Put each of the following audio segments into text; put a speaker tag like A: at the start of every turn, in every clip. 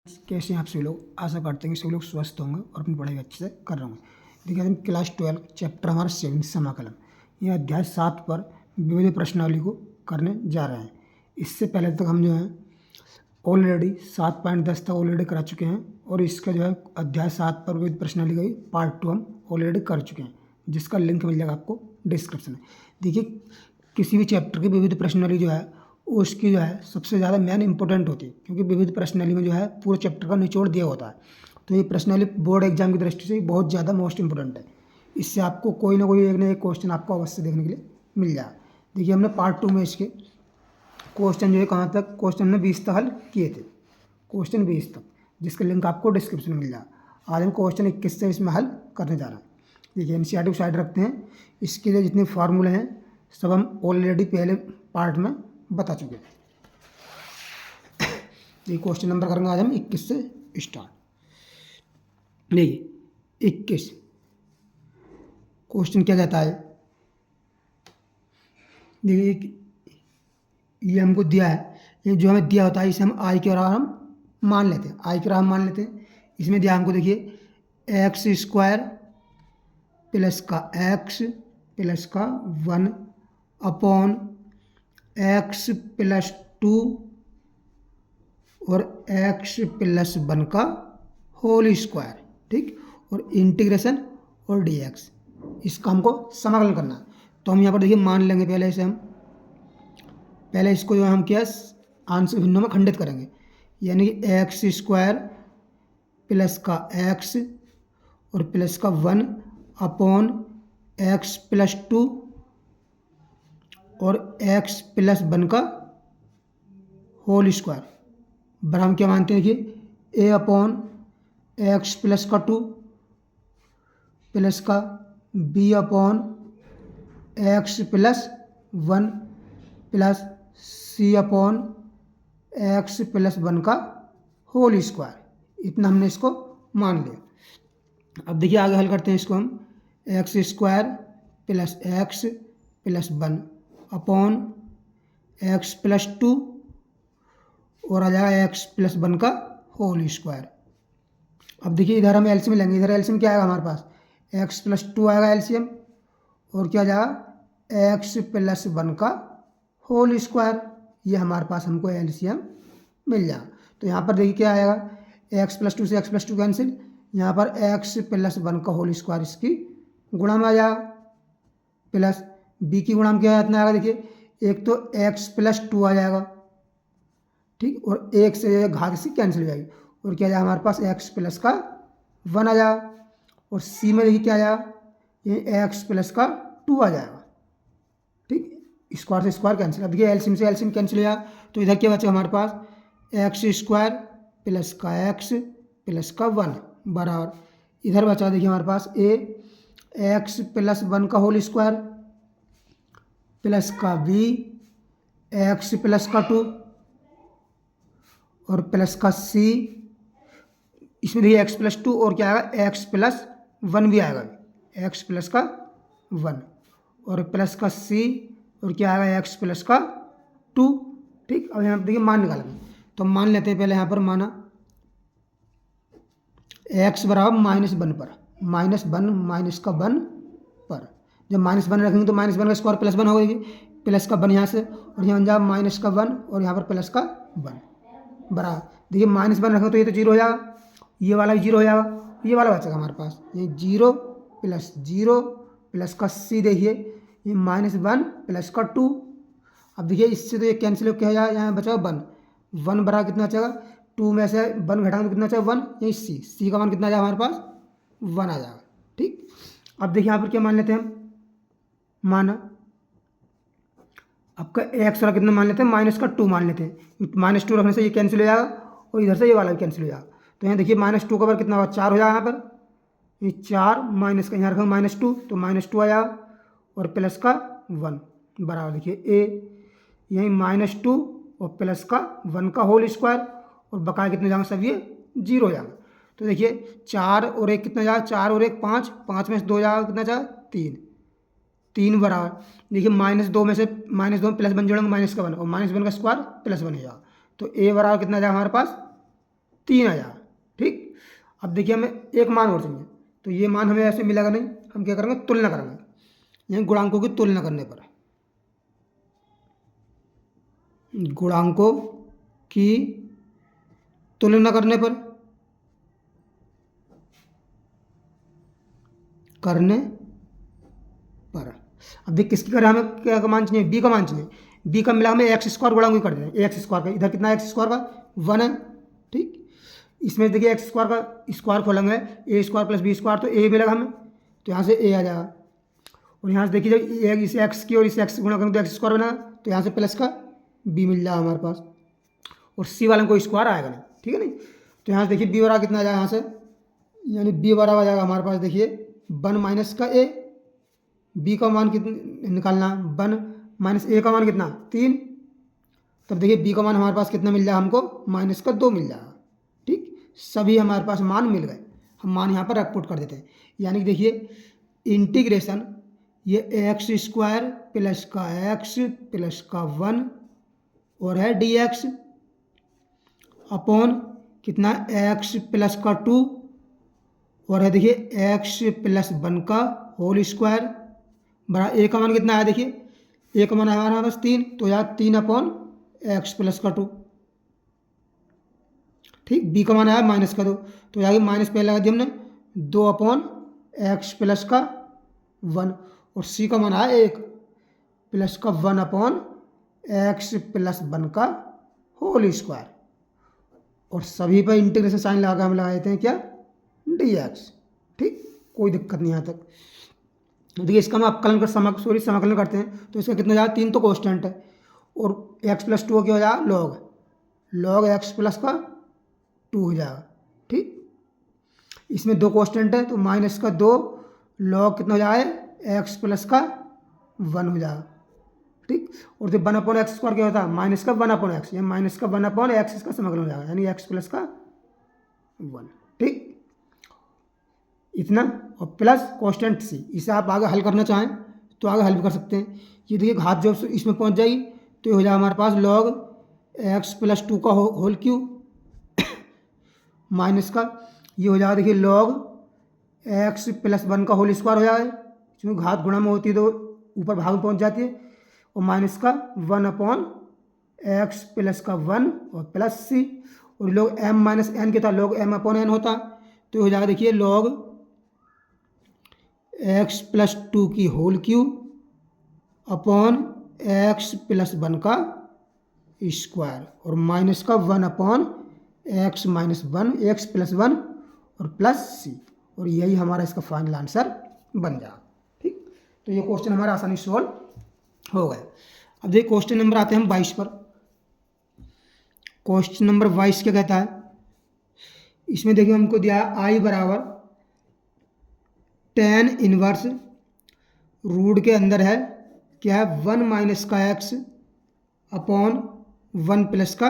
A: कैसे हैं आप सभी लोग। आशा करते हैं कि सभी लोग स्वस्थ होंगे और अपनी पढ़ाई अच्छे से कर रहे होंगे। देखिए हम क्लास 12 चैप्टर हमारा 7 समाकलन, यह अध्याय 7 पर विविध प्रश्नावली को करने जा रहे हैं। इससे पहले तक हम जो है ऑलरेडी 7.10 तक ऑलरेडी करा चुके हैं और इसका जो है अध्याय 7 पर विविध प्रश्नावली का पार्ट 2 हम ऑलरेडी कर चुके हैं, जिसका लिंक मिल जाएगा आपको डिस्क्रिप्शन में। देखिए किसी भी चैप्टर की विविध प्रश्नावली जो है उसकी जो है सबसे ज़्यादा मेन इंपॉर्टेंट होती है, क्योंकि विविध प्रश्नावली में जो है पूरे चैप्टर का निचोड़ दिया होता है। तो ये प्रश्नावली बोर्ड एग्जाम की दृष्टि से बहुत ज़्यादा मोस्ट इंपॉर्टेंट है। इससे आपको कोई ना एक क्वेश्चन आपको अवश्य देखने के लिए मिल जाए। देखिए हमने पार्ट 2 में इसके क्वेश्चन जो है कहाँ तक क्वेश्चन हमने 20 तक हल किए थे, क्वेश्चन 20 तक, जिसका लिंक आपको डिस्क्रिप्शन में मिल जाए। आज हम क्वेश्चन 21 से इसमें हल करने जा रहे हैं। देखिए एनसीईआरटी को साइड रखते हैं, इसके लिए जितने फार्मूले हैं सब हम ऑलरेडी पहले पार्ट में बता चुके हैं। ये क्वेश्चन नंबर करेंगे आज हम 21 से स्टार्ट। देखिए 21 क्वेश्चन क्या कहता है। देखिए ये हमको दिया है, ये जो हमें दिया होता है इसे हम आई के बराबर हम मान लेते हैं, आई के बराबर मान लेते हैं। इसमें दिया हमको देखिए एक्स स्क्वायर प्लस का एक्स प्लस का 1 अपॉन एक्स प्लस 2 और एक्स प्लस 1 का होल स्क्वायर, ठीक, और इंटीग्रेशन और डीएक्स, इसका हमको समाकलन करना है। तो हम यहाँ पर देखिए मान लेंगे पहले इसे, हम पहले इसको जो हम क्या आंशिक भिन्नों में खंडित करेंगे, यानी कि एक्स स्क्वायर प्लस का एक्स और प्लस का 1 अपॉन एक्स प्लस 2 और एक्स प्लस 1 का होल स्क्वायर बराबर हम क्या मानते हैं कि ए अपॉन एक्स प्लस का 2 प्लस का B upon x plus 1 plus C upon x plus 1 का होल स्क्वायर, इतना हमने इसको मान लिया। अब देखिए आगे हल करते हैं इसको हम, x square plus x plus 1 upon x plus 2 और आ जाएगा एक्स प्लस 1 का होल स्क्वायर। अब देखिए इधर हम एलसीएम लेंगे, इधर एलसीएम क्या आएगा हमारे पास, एक्स प्लस 2 आएगा एलसीएम और क्या जाएगा एक्स प्लस 1 का होल स्क्वायर, ये हमारे पास हमको एलसीएम मिल जाएगा। तो यहाँ पर देखिए क्या आएगा, एक्स प्लस 2 से एक्स प्लस 2 कैंसिल, यहाँ पर एक्स प्लस 1 का होल स्क्वायर इसकी गुणा में आ जाएगा, प्लस बी की गुणा में क्या इतना आएगा, देखिए एक तो एक्स प्लस 2 आ जाएगा, ठीक, और एक से घात से कैंसिल हो जाएगी और क्या जाएगा हमारे पास एक्स प्लस का 1 आ जाएगा, और सी में देखिए क्या आ जाएगा, ये एक्स प्लस का 2 आ जाएगा, ठीक, स्क्वायर से स्क्वायर कैंसिल। अब देखिए एलसीएम से एलसीएम कैंसिल हो जाएगा, तो इधर क्या बचा हमारे पास एक्स स्क्वायर प्लस का एक्स प्लस का 1 बराबर, इधर बचा देखिए हमारे पास ए एक्स प्लस 1 का होल स्क्वायर प्लस का बी एक्स प्लस का 2 और प्लस का सी, इसमें देखिए एक्स प्लस 2 और क्या आएगा एक्स प्लस 1 भी आएगा, एक्स प्लस का 1 और प्लस का सी और क्या आएगा एक्स प्लस का 2, ठीक। अब यहाँ पर देखिए मान निकालेंगे, तो मान लेते हैं पहले यहाँ पर माना एक्स बराबर -1 पर, -1 माइनस का 1 पर, जब -1 रखेंगे तो -1 का स्क्वायर प्लस 1 हो गई, प्लस का 1 यहाँ से और यहाँ जब माइनस का 1 और यहाँ पर प्लस का 1 बराबर, देखिए -1 रखेंगे तो ये तो 0 हो जाएगा, ये वाला भी 0 हो जाएगा, ये वाला बचेगा हमारे पास, ये 0 प्लस 0 प्लस का सी, देखिए ये -1 प्लस का 2। अब देखिए इससे तो ये कैंसिल हो क्या जाएगा, यहाँ बचा 1 बराबर कितना बचेगा, 2 में से 1 घटाएंगे तो कितना बचेगा 1, यही सी का मान कितना आ जाएगा हमारे पास 1 आ जाएगा, ठीक। अब देखिए यहाँ पर क्या मान लेते हैं हम, माना आपका एक्स वाला कितना मान लेते हैं -2 मान लेते हैं, -2 रखने से ये कैंसिल हो जाएगा और इधर से ये वाला भी कैंसिल हो जाएगा। तो यहाँ देखिए -2 का बार कितना होगा 4 हो जाएगा, यहाँ पर ये 4 माइनस का यहाँ रखेंगे -2 तो -2 आ जाएगा और प्लस का 1 बराबर, देखिए ए यही -2 और प्लस का 1 का होल स्क्वायर और बकाया कितने जाएंगे सब ये 0 हो जाएगा। तो देखिए 4 और 1 कितना जाएगा, 4 और 1 5, 5 में से 2 जाएगा कितना जाएगा 3 बराबर, देखिए -2 में से -2 प्लस 1 जोड़ेंगे -1 और -1 का स्क्वायर +1 हो जाएगा। तो ए बराबर कितना जाएगा हमारे पास 3 आ जाएगा। ठीक, अब देखिए हमें एक मान और चाहिए, तो ये मान हमें ऐसे मिलेगा नहीं, हम क्या करेंगे, तुलना करेंगे। यानी गुणांकों की तुलना करने पर, गुणांकों की तुलना करने पर, अब देख किसकी करें, हमें क्या का मान चाहिए, बी का मान चाहिए। बी का मिला हमें एक्स स्क्वायर गुणा कर दें, एक्स स्क्वायर का, इधर कितना एक्स स्क्वायर का 1 है। ठीक, इसमें देखिए एक्स स्क्वायर का स्क्वायर खोलेंगे, ए स्क्वायर प्लस बी स्क्वायर, तो ए मिलेगा हमें, तो यहाँ से ए आ जाएगा। और यहाँ से देखिए जब इस एक्स की और इस एक्स गुणा करेंगे तो एक्स स्क्वायर बना, तो यहाँ से प्लस का बी मिल जाएगा हमारे पास, और सी वाले को स्क्वायर आएगा नहीं। ठीक है नहीं, तो यहाँ से देखिए बी बराबर कितना आ जाएगा यहाँ से, यानी बी बराबर आ जाएगा हमारे पास देखिए 1 माइनस का ए, बी का मान कितना निकालना, 1 माइनस ए का मान कितना 3, तब देखिए बी का मान हमारे पास कितना मिल जाएगा हमको, माइनस का 2 मिल जाएगा। ठीक, सभी हमारे पास मान मिल गए, हम मान यहाँ पर पुट कर देते हैं। यानी कि देखिए इंटीग्रेशन, ये एक्स स्क्वायर प्लस का एक्स प्लस का 1 और है डी एक्स अपॉन कितना एक्स प्लस का 2 और है देखिए एक्स प्लस 1 का होल स्क्वायर बड़ा, ए का मान कितना है देखिए, ए का मान है हमारा बस 3, तो यार 3 अपॉन एक्स प्लस का 2। ठीक, बी का मान आया माइनस का 2, तो यार माइनस पहले लगा दिया हमने 2 अपॉन एक्स प्लस का 1, और सी का मान आया 1 प्लस का 1 अपॉन एक्स प्लस 1 का होल स्क्वायर, और सभी पर इंटीग्रेशन साइन लगा के हम लगा देते हैं क्या, डी एक्स। ठीक, कोई दिक्कत नहीं यहाँ तक। देखिए इसका हम अवकलन कर समाकलन करते हैं, तो इसका कितना जाएगा, 3 तो कांस्टेंट है, और एक्स प्लस 2 क्या हो जाएगा, लॉग एक्स प्लस का 2 हो जाएगा। ठीक, इसमें 2 कांस्टेंट है, तो माइनस का 2 लॉग कितना हो जाएगा, एक्स प्लस का 1 हो जाएगा। ठीक, और जब 1 अपॉन एक्स स्क्वायर क्या होता है, माइनस का 1 अपॉन एक्स, या माइनस का 1 अपॉन एक्स, इसका समाकलन हो जाएगा, यानी एक्स प्लस का 1। ठीक, इतना, और प्लस कांस्टेंट सी, इसे आप आगे हल करना चाहें तो आगे हल भी कर सकते हैं। ये देखिए घात जब इसमें पहुंच जाएगी तो ये हो जाएगा हमारे पास लॉग एक्स प्लस 2 का होल क्यूब माइनस का ये हो जाएगा देखिए लॉग एक्स प्लस 1 का होल स्क्वायर हो जाएगा, इसमें घात गुणा में होती है तो ऊपर भाग में पहुंच जाती है, और माइनस का 1 अपॉन एक्स प्लस का 1 और प्लस सी, और लॉग एम माइनस एन के था लॉग एम अपॉन एन होता, तो हो जाएगा देखिए लॉग एक्स प्लस 2 की whole cube upon x plus 1 का स्क्वायर, और माइनस का 1 upon x minus 1 x plus 1 और प्लस सी, और यही हमारा इसका फाइनल आंसर बन जाएगा। ठीक, तो ये क्वेश्चन हमारा आसानी सॉल्व हो गया। अब देखिए क्वेश्चन नंबर आते हैं हम 22 पर। क्वेश्चन नंबर 22 क्या कहता है, इसमें देखिए हमको दिया है आई बराबर tan इनवर्स रूट के अंदर है क्या है 1 माइनस का एक्स अपॉन 1 प्लस का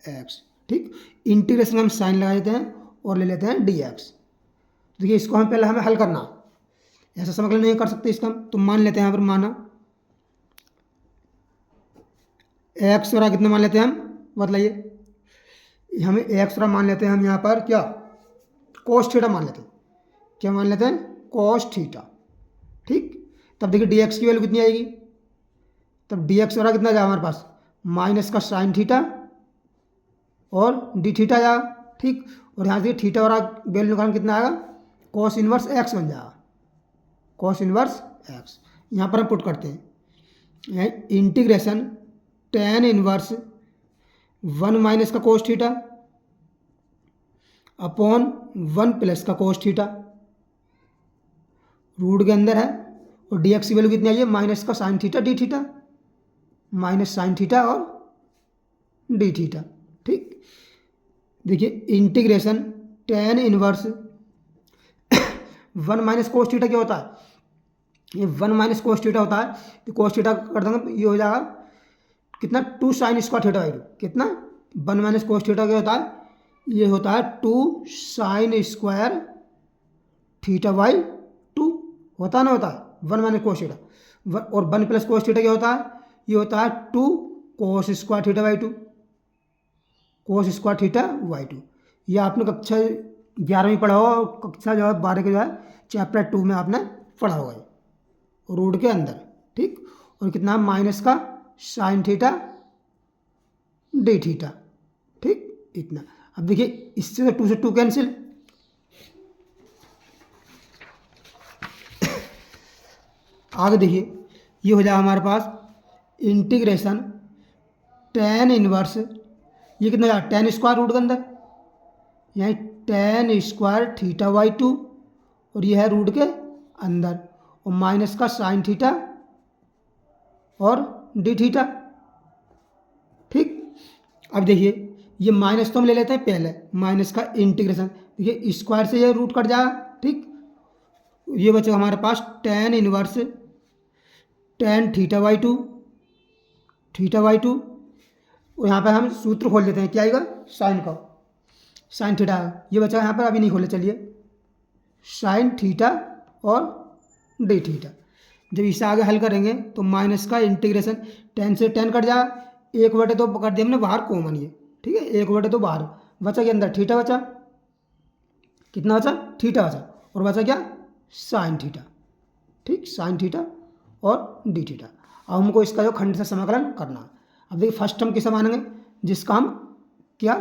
A: एक्स। ठीक, इंटीग्रेशन हम साइन लगा देते हैं और ले लेते हैं डी एक्स। देखिए इसको हम पहले हमें हल करना, ऐसा समाकलन नहीं कर सकते इसका, तो मान लेते हैं यहाँ पर माना एक्स और कितना मान लेते हैं हम, बतलाइए, हमें एक्स और मान लेते हैं हम यहाँ पर क्या, कोस थीटा मान लेते हैं, क्या मान लेते हैं, कोस थीटा। ठीक, तब देखिए डी एक्स की वैल्यू कितनी आएगी, तब डी एक्स और कितना जाएगा हमारे पास, माइनस का साइन थीटा और डी थीटा जाएगा। ठीक, और यहाँ से थीटा और वैल्यू निकालना कितना आएगा, कॉस इनवर्स एक्स बन जाएगा, कॉस इनवर्स एक्स। यहाँ पर हम पुट करते हैं इंटीग्रेशन tan इनवर्स 1 माइनस का कोस थीटा अपॉन 1 प्लस का कोस थीटा रूट के अंदर है, और डी एक्स की वैल्यू कितनी आई है, माइनस का sine theta D theta, minus sine theta और डी थीटा। ठीक, देखिए integration tan inverse 1 minus cos theta क्या होता है, ये 1 माइनस कोस थीटा होता है, तो कोस थीटा कर देंगे ये हो जाएगा कितना 2 साइन स्क्वायर थीटा बाई 2, कितना 1 माइनस कोस थीटा क्या होता है, ये होता है 2 साइन स्क्वायर थीटा बाई 2, होता ना, होता है 1 माइनस कोस थीटा, और 1 प्लस कोस थीटा क्या होता है, ये होता है 2 cos square theta by 2, cos square theta by 2। ये आपने कक्षा 11 में पढ़ा होगा और कक्षा जो है 12 के जो है चैप्टर 2 में आपने पढ़ा होगा ये रूट के अंदर। ठीक, और कितना माइनस का साइन थीटा डी थीटा। ठीक, इतना। अब देखिए इससे तो 2 से 2 कैंसिल, आगे देखिए ये हो जाएगा हमारे पास इंटीग्रेशन टेन इनवर्स, ये कितना जाएगा टेन स्क्वायर रूट के अंदर, यानी टेन स्क्वायर थीटा बाई 2, और ये है रूट के अंदर, और माइनस का साइन थीटा और डी थीटा। ठीक, अब देखिए ये माइनस तो हम ले लेते हैं पहले, माइनस का इंटीग्रेशन, देखिए स्क्वायर से ये रूट कट जाएगा। ठीक, ये बचेगा हमारे पास tan inverse tan theta by 2, theta by 2, और यहाँ पर हम सूत्र खोल देते हैं, क्या आएगा साइन का, साइन थीटा, ये बचा यहाँ पर, अभी नहीं खोले, चलिए साइन थीटा और डी थीटा। जब इसे आगे हल करेंगे तो माइनस का इंटीग्रेशन टेन से टेन कट जाएगा, 1/2 कर दिया हमने बाहर कॉमन ये। ठीक है, 1/2 बाहर बचा, के अंदर थीटा बचा, कितना बचा थीटा बचा, और बचा क्या साइन थीटा। ठीक, साइन थीटा और डी थीटा। अब हमको इसका जो खंड से समाकलन करना है। अब देखिए फर्स्ट हम किसे मानेंगे, जिसका हम क्या,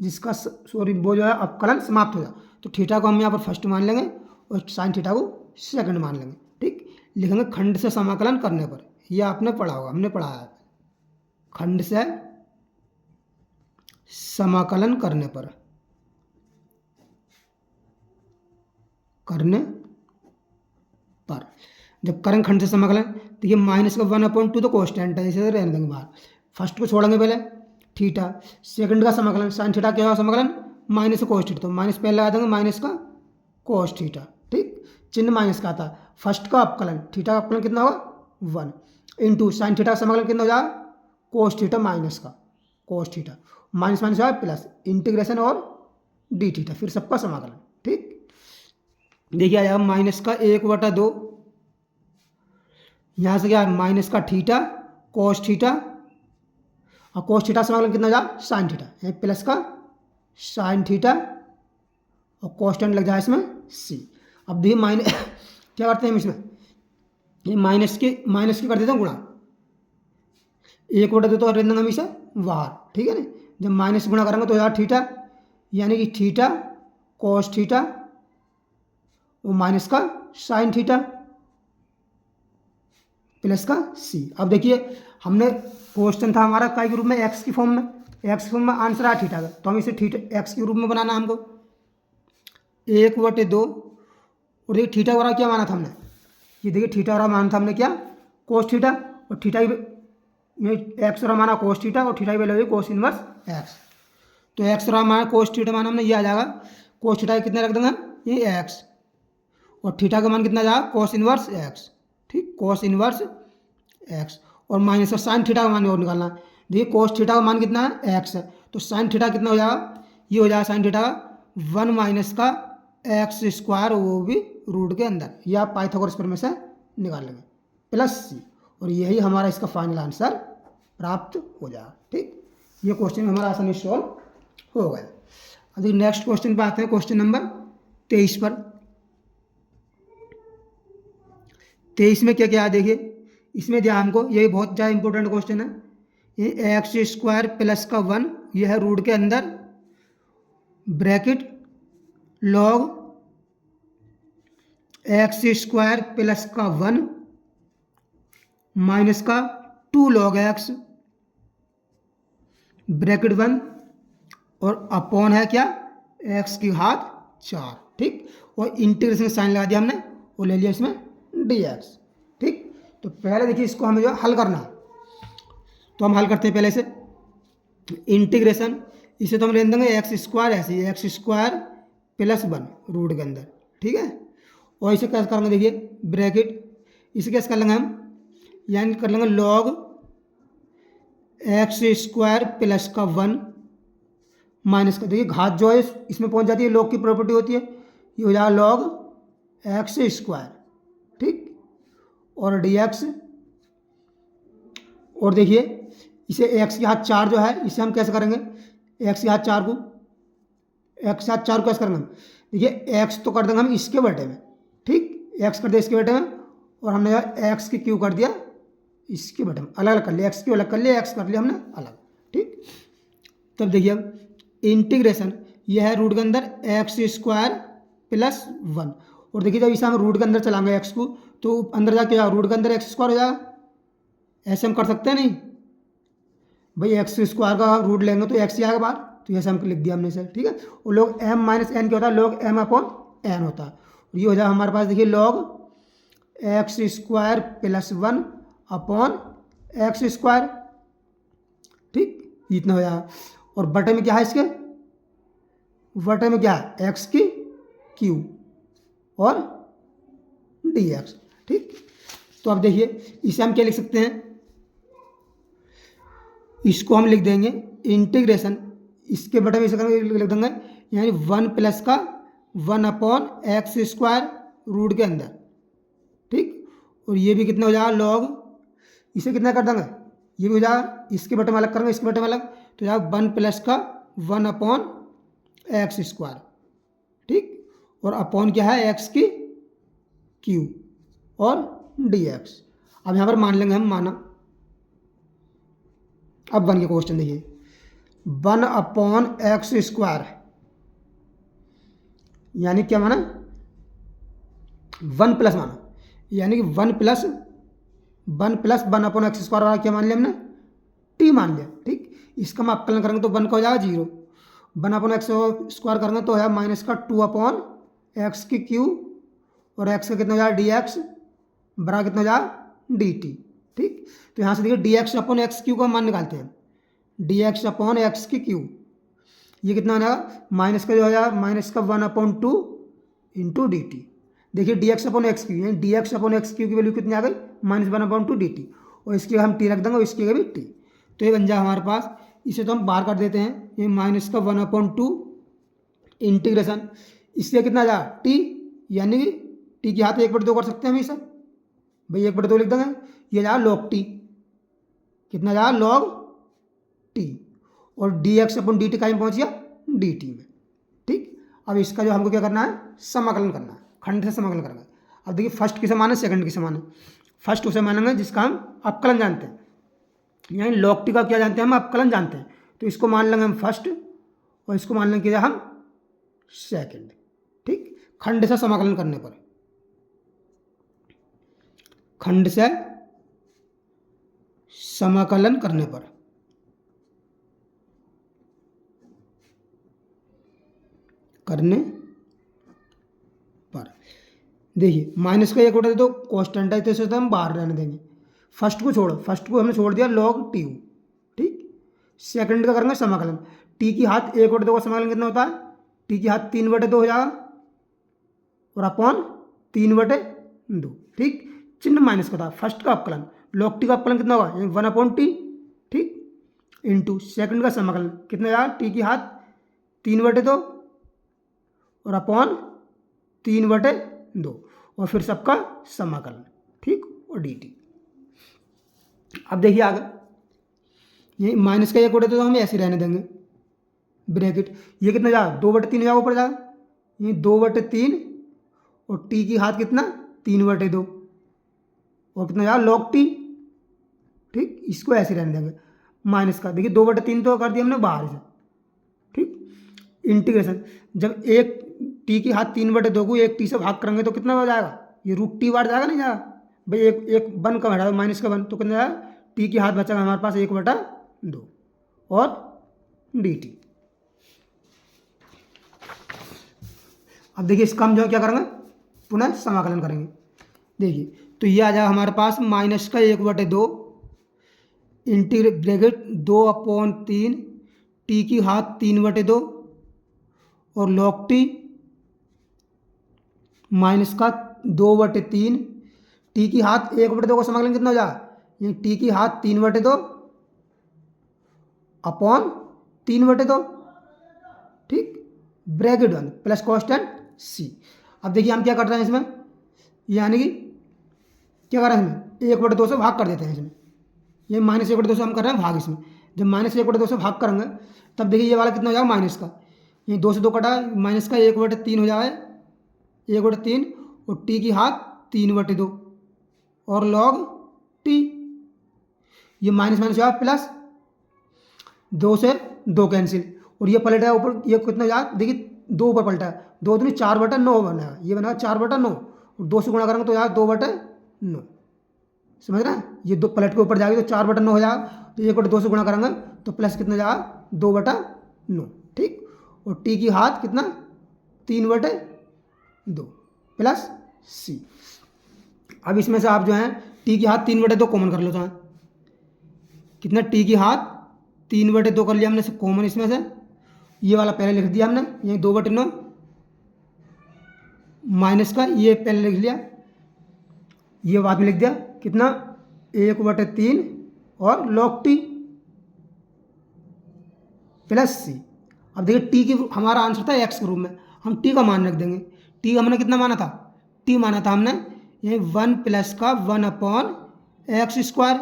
A: जिसका सॉरी वो जो है अवकलन समाप्त हो जाए, तो थीटा को हम यहाँ पर फर्स्ट मान लेंगे और साइन थीटा को सेकंड मान लेंगे। ठीक, लिखेंगे खंड से समाकलन करने पर, यह आपने पढ़ा होगा, हमने पढ़ा है, खंड से समाकलन करने पर, जब करेंगे खंड से समाकलन, तो ये माइनस का 1/2 तो कॉन्स्टेंट है, इसे रहने देंगे बाहर, फर्स्ट को छोड़ेंगे पहले थीटा, सेकंड का समाकलन साइन थीटा क्या होगा समाकलन माइनस का कॉस थीटा, तो माइनस पहले लगा देंगे माइनस का कॉस थीटा। ठीक, चिन्ह माइनस का आता, फर्स्ट का अपकलन थीटा का अपकलन कितना होगा 1 इंटू साइन थीटा का समाकलन कितना हो जाएगा कोस थीटा माइनस का कोस थीटा, माइनस माइनस है प्लस इंटीग्रेशन और डी थीटा, फिर सबका समाकलन। ठीक, देखिए आया माइनस का 1/2, यहाँ से क्या है माइनस का थीटा कोस थीटा, और कोस थीटा समाकलन कितना हो जाएगा साइन थीटा, प्लस का साइन थीटा और कॉन्स्टेंट लग जाए इसमें सी। अब भी माइनस क्या करते हैं हम इसमें, ये माइनस के कर देते हैं गुणा, 1/2 तो रेंदेंगे हम इसे बाहर। ठीक है ना, जब माइनस गुणा करेंगे तो हो जाएगा थीटा, यानी कि थीटा कॉस थीटा और माइनस का साइन थीटा प्लस का सी। अब देखिए हमने क्वेश्चन था हमारा काय के रूप में एक्स की फॉर्म में, एक्स की फॉर्म में आंसर आया थीटा का, तो हम इसे थीटा एक्स के रूप में बनाना हमको 1/2, और देखिए थीटा वाला क्या माना था हमने, ये देखिए थीटा वाला माना था हमने क्या कोस थीटा, और थीटा एक्स वाला माना कोस थीटा और थीटा की वैल्यू हुई कोस इनवर्स एक्स, तो एक्स वाला माना कोस थीटा माना हमने, ये आ जाएगा कोस थीटा कितने रख देंगे ये एक्स, और थीटा का मान कितना जाएगा कोस इनवर्स एक्स। ठीक, कोस इनवर्स एक्स, और माइनस का साइन थीटा का मान और निकालना है। देखिए कोस थीटा का मान कितना है एक्स है, तो साइन थीटा कितना हो जाएगा, ये हो जाएगा साइन थीटा का 1 माइनस का एक्स स्क्वायर, वो भी रूट के अंदर, या आप पाइथागोरस प्रमेय से निकाल लेंगे प्लस सी, और यही हमारा इसका फाइनल आंसर प्राप्त हो जाएगा। ठीक, ये क्वेश्चन हमारा आसानी से सॉल्व हो गया। अभी नेक्स्ट क्वेश्चन पर आते हैं, क्वेश्चन नंबर 23 पर। 23 में क्या क्या है देखिए, इसमें दिया हमको, ये बहुत ज़्यादा इंपॉर्टेंट क्वेश्चन है, ये एक्स स्क्वायर प्लस का 1, यह है रूट के अंदर bracket log x square plus का 1 माइनस का 2 लॉग एक्स ब्रैकेट 1, और अपॉन है क्या एक्स की घात 4। ठीक, और इंटीग्रेशन साइन लगा दिया हमने, वो ले लिया इसमें डी एक्स। ठीक, तो पहले देखिए इसको हमें जो हल करना है, तो हम हल करते हैं पहले से इंटीग्रेशन, इसे तो हम ले देंगे एक्स स्क्वायर, ऐसे एक्स स्क्वायर प्लस 1 रूट के अंदर। ठीक है, और इसे कैसे करेंगे देखिए ब्रैकेट, इसे कैसे कर लेंगे हम, यानी कर लेंगे लॉग एक्स स्क्वायर प्लस का 1 माइनस का, देखिए घात जो है इसमें पहुंच जाती है, लॉग की प्रॉपर्टी होती है, ये हो जाएगा लॉग एक्स स्क्वायर। ठीक, और डी एक्स, और देखिए इसे एक्स की घात 4 जो है, इसे हम कैसे करेंगे, एक्स की घात 4 को एक्स साथ 4 को कैसे करेंगे हम? देखिए एक्स तो कर देंगे हम इसके बटे में, ठीक, एक्स कर दिया इसके बटे में, और हमने एक्स की क्यू कर दिया इसके बटे में, अलग अलग कर लिया, एक्स क्यू अलग कर लिया, एक्स कर लिया हमने अलग, ठीक। तब देखिए अब इंटीग्रेशन, यह है रूट के अंदर एक्स स्क्वायर प्लस 1, और देखिए जब इसे हम रूट के अंदर चलाएंगे एक्स को, तो अंदर जाके रूट के अंदर एक्स स्क्वायर हो जाएगा, ऐसे हम कर सकते हैं नहीं भाई, एक्स स्क्वायर का रूट लेंगे तो एक्स ही आएगा बाहर, तो ऐसे हम लिख दिया हमने सर, ठीक है। और लॉग एम माइनस एन क्या होता है? लॉग एम अपॉन एन होता है, और ये हो जाए हमारे पास देखिए log x square plus 1 upon x square, ठीक, इतना हो जाएगा। और बटे में क्या है इसके? बटे में क्या है? एक्स की क्यू और डी एक्स, ठीक। तो अब देखिए इसे हम क्या लिख सकते हैं? इसको हम लिख देंगे इंटीग्रेशन, इसके बटे में इसे लिख देंगे, यानी 1 प्लस का 1 अपॉन एक्स स्क्वायर रूट के अंदर, ठीक। और ये भी कितना हो जाएगा? लॉग, इसे कितना कर देंगे? ये भी हो जाएगा, इसके बटे में अलग करेंगे, इसके बटे में अलग, तो जाएगा 1 प्लस का 1 अपॉन एक्स स्क्वायर, ठीक। और अपॉन क्या है? एक्स की क्यू और डी एक्स। अब यहाँ पर मान लेंगे हम, माना। अब 1 के क्वेश्चन देखिए, 1 अपॉन एक्स स्क्वायर, यानी क्या माना? 1 प्लस माना, यानी कि 1 प्लस 1 अपॉन एक्स स्क्वायर वाला क्या मान लिया हमने? टी मान लिया, ठीक। इसका हम अवकलन करेंगे तो 1 का हो जाएगा 0, 1 अपॉन एक्स स्क्वायर करेंगे तो है माइनस का 2 अपॉन एक्स की क्यू, और एक्स का कितना हो जाएगा? डी एक्स बराबर कितना हो जाएगा? डी टी, ठीक। तो यहाँ से देखिए D X upon X Q का मान निकालते हैं, डी एक्स अपॉन एक्स की क्यू, ये कितना हो जाएगा? माइनस का जो हो जाएगा माइनस का 1/2 इंटू डी टी। देखिए D X upon X Q, यानी D X upon X Q की वैल्यू कितनी आ गई? -1/2 डी टी, और इसके हम टी रख देंगे और इसके भी टी, तो ये बन जाए हमारे पास। इसे तो हम बाहर कर देते हैं, ये माइनस का 1/2 इंटीग्रेशन, इससे कितना आ जाएगा? टी, यानी कि टी की हाथ 1/2 कर सकते हैं हम, ये सब भाई 1/2 लिख देंगे, ये जाएगा लॉग टी, कितना जाएगा? लॉग टी, और d X upon D T कहीं पहुँच गया? डी टी में, ठीक। अब इसका जो हमको क्या करना है? समाकलन करना है, खंड से समाकलन करना है। अब देखिए फर्स्ट की समान है, सेकंड की समान है। फर्स्ट उसे मानेंगे जिसका हम अवकलन जानते हैं, यानी लॉग टी का क्या जानते हैं? हम अवकलन जानते हैं, तो इसको मान लेंगे हम फर्स्ट, और इसको मान लेंगे हम सेकंड, ठीक। खंड से समाकलन करने पर, खंड से समाकलन करने पर देखिए माइनस का 1 दे दो, कॉन्स्टेंट है तो इसे तो हम बाहर रहने देंगे। फर्स्ट को छोड़ो, फर्स्ट को हमने छोड़ दिया लॉग टी, ठीक। सेकंड का करेंगे समाकलन, टी की हाथ 1/2 का समाकलन कितना होता है? टी की हाथ 3/2 हो जाएगा, और अपॉन 3/2, ठीक। चिन्ह माइनस का था, फर्स्ट का अवकलन, लॉग टी का अवकलन कितना होगा? 1/t, ठीक, इंटू सेकंड का समाकलन कितना जाएगा? टी की हाथ 3/2 और अपॉन 3/2, और फिर सबका समाकलन, ठीक, और डी टी। अब देखिए आगे, ये माइनस का 1 तो हम ऐसे रहने देंगे ब्रैकेट, ये कितना जाएगा? 2/3 जाएगा ऊपर जाएगा, ये 2/3, और टी की हाथ कितना? 3/2, और कितना जाएगा? लॉग टी, ठीक। इसको ऐसे रहने देंगे माइनस का, देखिए 2/3 तो कर दिया हमने बाहर से, ठीक। इंटीग्रेशन, जब एक टी की हाथ 3/2 को एक टी से भाग करेंगे तो कितना हो जाएगा? ये रूट टी बार जाएगा, नहीं जाएगा भाई? एक 1 का हटा दो, माइनस का 1, तो कितना जाएगा? टी की हाथ बचेगा हमारे पास 1/2 और डी टी। अब देखिए इसका हम जो क्या करेंगे? पुनः समाकलन करेंगे। देखिए तो ये आ जाएगा हमारे पास माइनस का 1/2 इंटीग्रेट ब्रैकेट 2/3 टी की हाथ 3/2 और लॉग टी माइनस का 2/3 टी की हाथ 1/2 का समाकलन कितना हो जाएगा? ये टी की हाथ 3/2 अपॉन 3/2, ठीक, ब्रैकेट 1 प्लस कॉन्स्टेंट सी। अब देखिए हम क्या कर रहे हैं इसमें, यानी कि क्या कर रहे हैं? इसमें 1/2 से भाग कर देते हैं इसमें, ये -1/2 से हम कर रहे हैं भाग। इसमें जब -1/2 से भाग करेंगे तब देखिए ये वाला कितना हो जाएगा? माइनस का, ये 2 से 2 कटा, माइनस का 1/3 हो जाए, 1/3 और टी की घात 3/2 और लॉग टी, ये माइनस माइनस जाए प्लस, 2 से 2 कैंसिल और ये पलटा है ऊपर, ये कितना यार देखिए 2 ऊपर पलटा है, 2 दूनी 4/9 बना, ये बना 4/9 और 2 से गुणा करेंगे तो यार 2/9, समझ रहे हैं। ये 2 पलट के ऊपर जाएगी तो 4/9 हो जाएगा, तो 1/2 से गुणा करेंगे तो प्लस कितना जाएगा 2/9, ठीक। और टी की घात कितना 3/2 प्लस सी। अब इसमें से आप जो है टी की घात 3/2 कॉमन कर लो, तो कितना टी की घात 3/2 कर लिया हमने कॉमन, इसमें से ये वाला पहले लिख दिया हमने, ये 2/9 माइनस का ये पहले लिख लिया, ये बाद में लिख दिया कितना 1/3 और लॉग टी प्लस सी। अब देखिए टी की हमारा आंसर था एक्स के रूप में, हम टी का मान रख देंगे। टी हमने कितना माना था, टी माना था हमने ये 1 प्लस का 1/x²,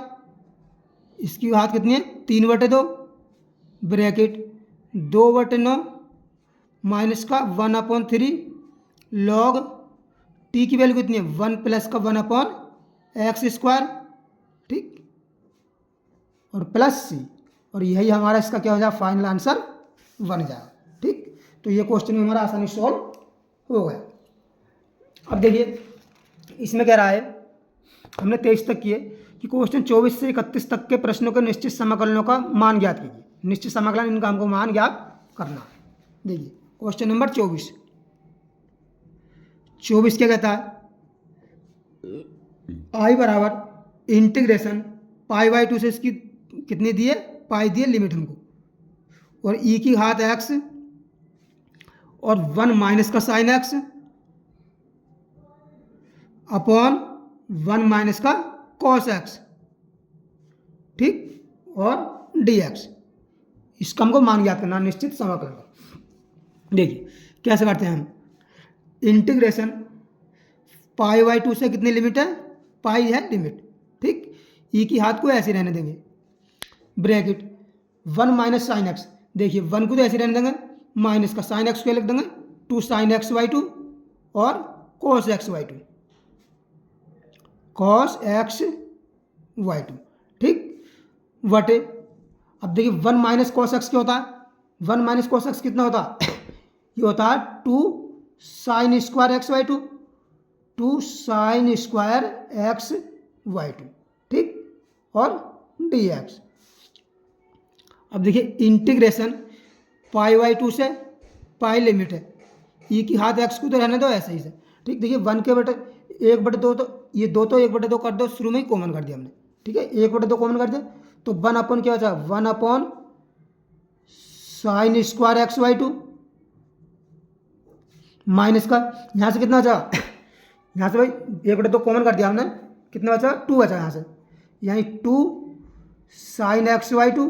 A: इसकी घात कितनी है 3/2 ब्रैकेट 2/9 माइनस का 1/3 लॉग टी की वैल्यू कितनी है 1 प्लस का 1/x², ठीक, और प्लस सी, और यही हमारा इसका क्या हो जाएगा फाइनल आंसर बन जाएगा, ठीक। तो ये क्वेश्चन हमारा आसानी सॉल्व हो गया। अब देखिए इसमें क्या रहा है, हमने 23 तक किए कि क्वेश्चन 24 से 31 तक के प्रश्नों के निश्चित समाकलनों का मान ज्ञात कीजिए। निश्चित समाकलन, इनका हमको मान ज्ञात करना। देखिए क्वेश्चन नंबर 24 क्या कहता है, आई बराबर इंटीग्रेशन π/2 से इसकी कितनी दी है, पाई दी है लिमिट हमको, और ई की घात एक्स और 1 माइनस का साइन एक्स अपॉन 1 माइनस का कॉस एक्स, ठीक, और डी एक्स, इसका हमको मान ज्ञात करना निश्चित समाकलन का। देखिए कैसे करते हैं हम, इंटीग्रेशन π/2 से कितनी लिमिट है, पाई है लिमिट, ठीक, ई की हाथ को ऐसे रहने देंगे ब्रैकेट 1 माइनस साइन एक्स, देखिए 1 को तो ऐसे रहने देंगे, माइनस का साइन एक्स को लिख देंगे 2 sin x/2 और cos x/2, cos x/2, ठीक, वटे। अब देखिए 1 माइनस कॉस एक्स क्या होता है, 1 माइनस कॉस एक्स कितना होता है ये होता है 2 sin² x/2, 2 sin² x/2, ठीक, और dx। अब देखिए इंटीग्रेशन π/2 से पाई लिमिट है, ई की हाथ एक्स को तो रहने दो ऐसे ही से, ठीक। देखिए 1 के बटे 1/2, तो ये 2 तो 1/2 कर दो, शुरू में ही कॉमन कर दिया हमने, ठीक है, 1/2 कॉमन कर दिया तो 1 अपॉन क्या होता है 1 अपॉन sin² x/2 माइनस का यहाँ से कितना बचा, यहाँ से भाई 1/2 कॉमन कर दिया हमने, कितना बचा 2 बचा यहाँ से, यानी 2 sin x/2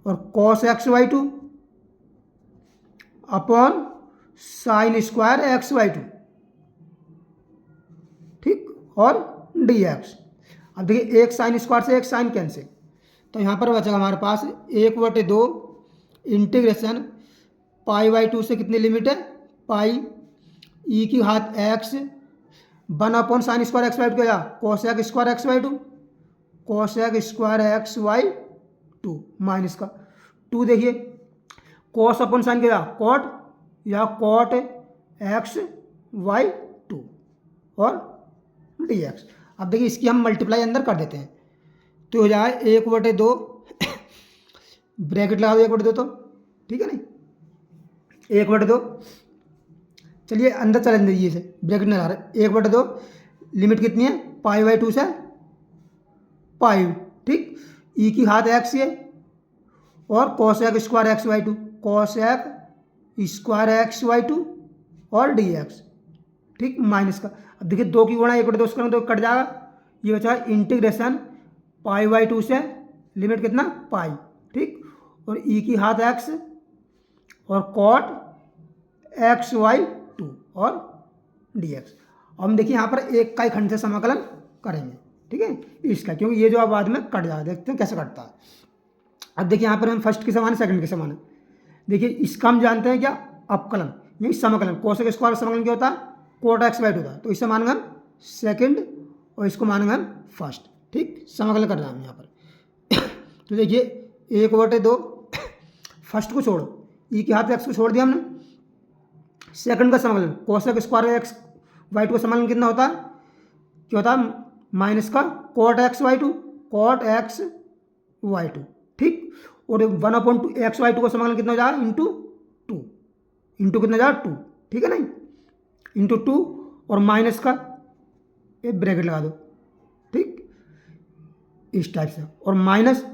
A: और cos x/2 upon sin² x/2, ठीक, और dx। अब देखिए एक साइन स्क्वायर से एक साइन कैंसिल, तो यहाँ पर बचेगा हमारे पास 1/2 इंटीग्रेशन π/2 से कितनी लिमिट है पाई, ई की घात एक्स 1 अपॉन sin² x/2 क्या cos x² x/2 माइनस का 2, देखिए cos अपॉन साइन क्या cot या cot x/2 और dx। अब देखिए इसकी हम मल्टीप्लाई अंदर कर देते हैं तो हो जाए 1/2 ब्रैकेट लगा दो 1/2, तो ठीक है नहीं 1/2, चलिए अंदर चलें दीजिए इसे, ब्रैकेट नहीं लगा रहे, 1/2 लिमिट कितनी है π/2 से पाई, ठीक, ई की घात एक्स ये और cos x² x/2 और dx, ठीक, माइनस का। अब देखिए 2 की गुणा 1/2 से करेंगे तो कट जाएगा, ये बचा इंटीग्रेशन π/2 से लिमिट कितना पाई, ठीक, और ई की घात एक्स और cot x/2 और dx। अब हम देखिए यहाँ पर एक का ही खंड से समाकलन करेंगे, ठीक है, इसका, क्योंकि ये जो अब बाद में कट जाएगा, देखते हैं कैसे कटता है। अब देखिए यहाँ पर हम फर्स्ट के समान है सेकंड के समान है, देखिए इसका हम जानते हैं क्या, अपकलन यानी समाकलन। कोसेक स्क्वायर समाकलन क्या होता है, कोट एक्स वाइट होता है। तो इसे मानेंगे हम सेकंड और इसको मानेंगे हम फर्स्ट। ठीक, समाकलन करना है हम यहाँ पर। तो देखिए 1/2 फर्स्ट को छोड़ो, ई के हाथ एक्स को छोड़ दिया हमने। सेकंड का समाकलन कोसेक स्क्वायर एक्स वाइट का समाकलन कितना होता है, क्या होता है, माइनस का cot x by two, cot x by two. ठीक, और 1/2 एक्स वाई टू का समाकलन कितना हो जाएगा, इंटू टू, इंटू कितना हो जाएगा 2। ठीक है नहीं, इंटू 2 और माइनस का एक ब्रैकेट लगा दो। ठीक, इस टाइप से, और माइनस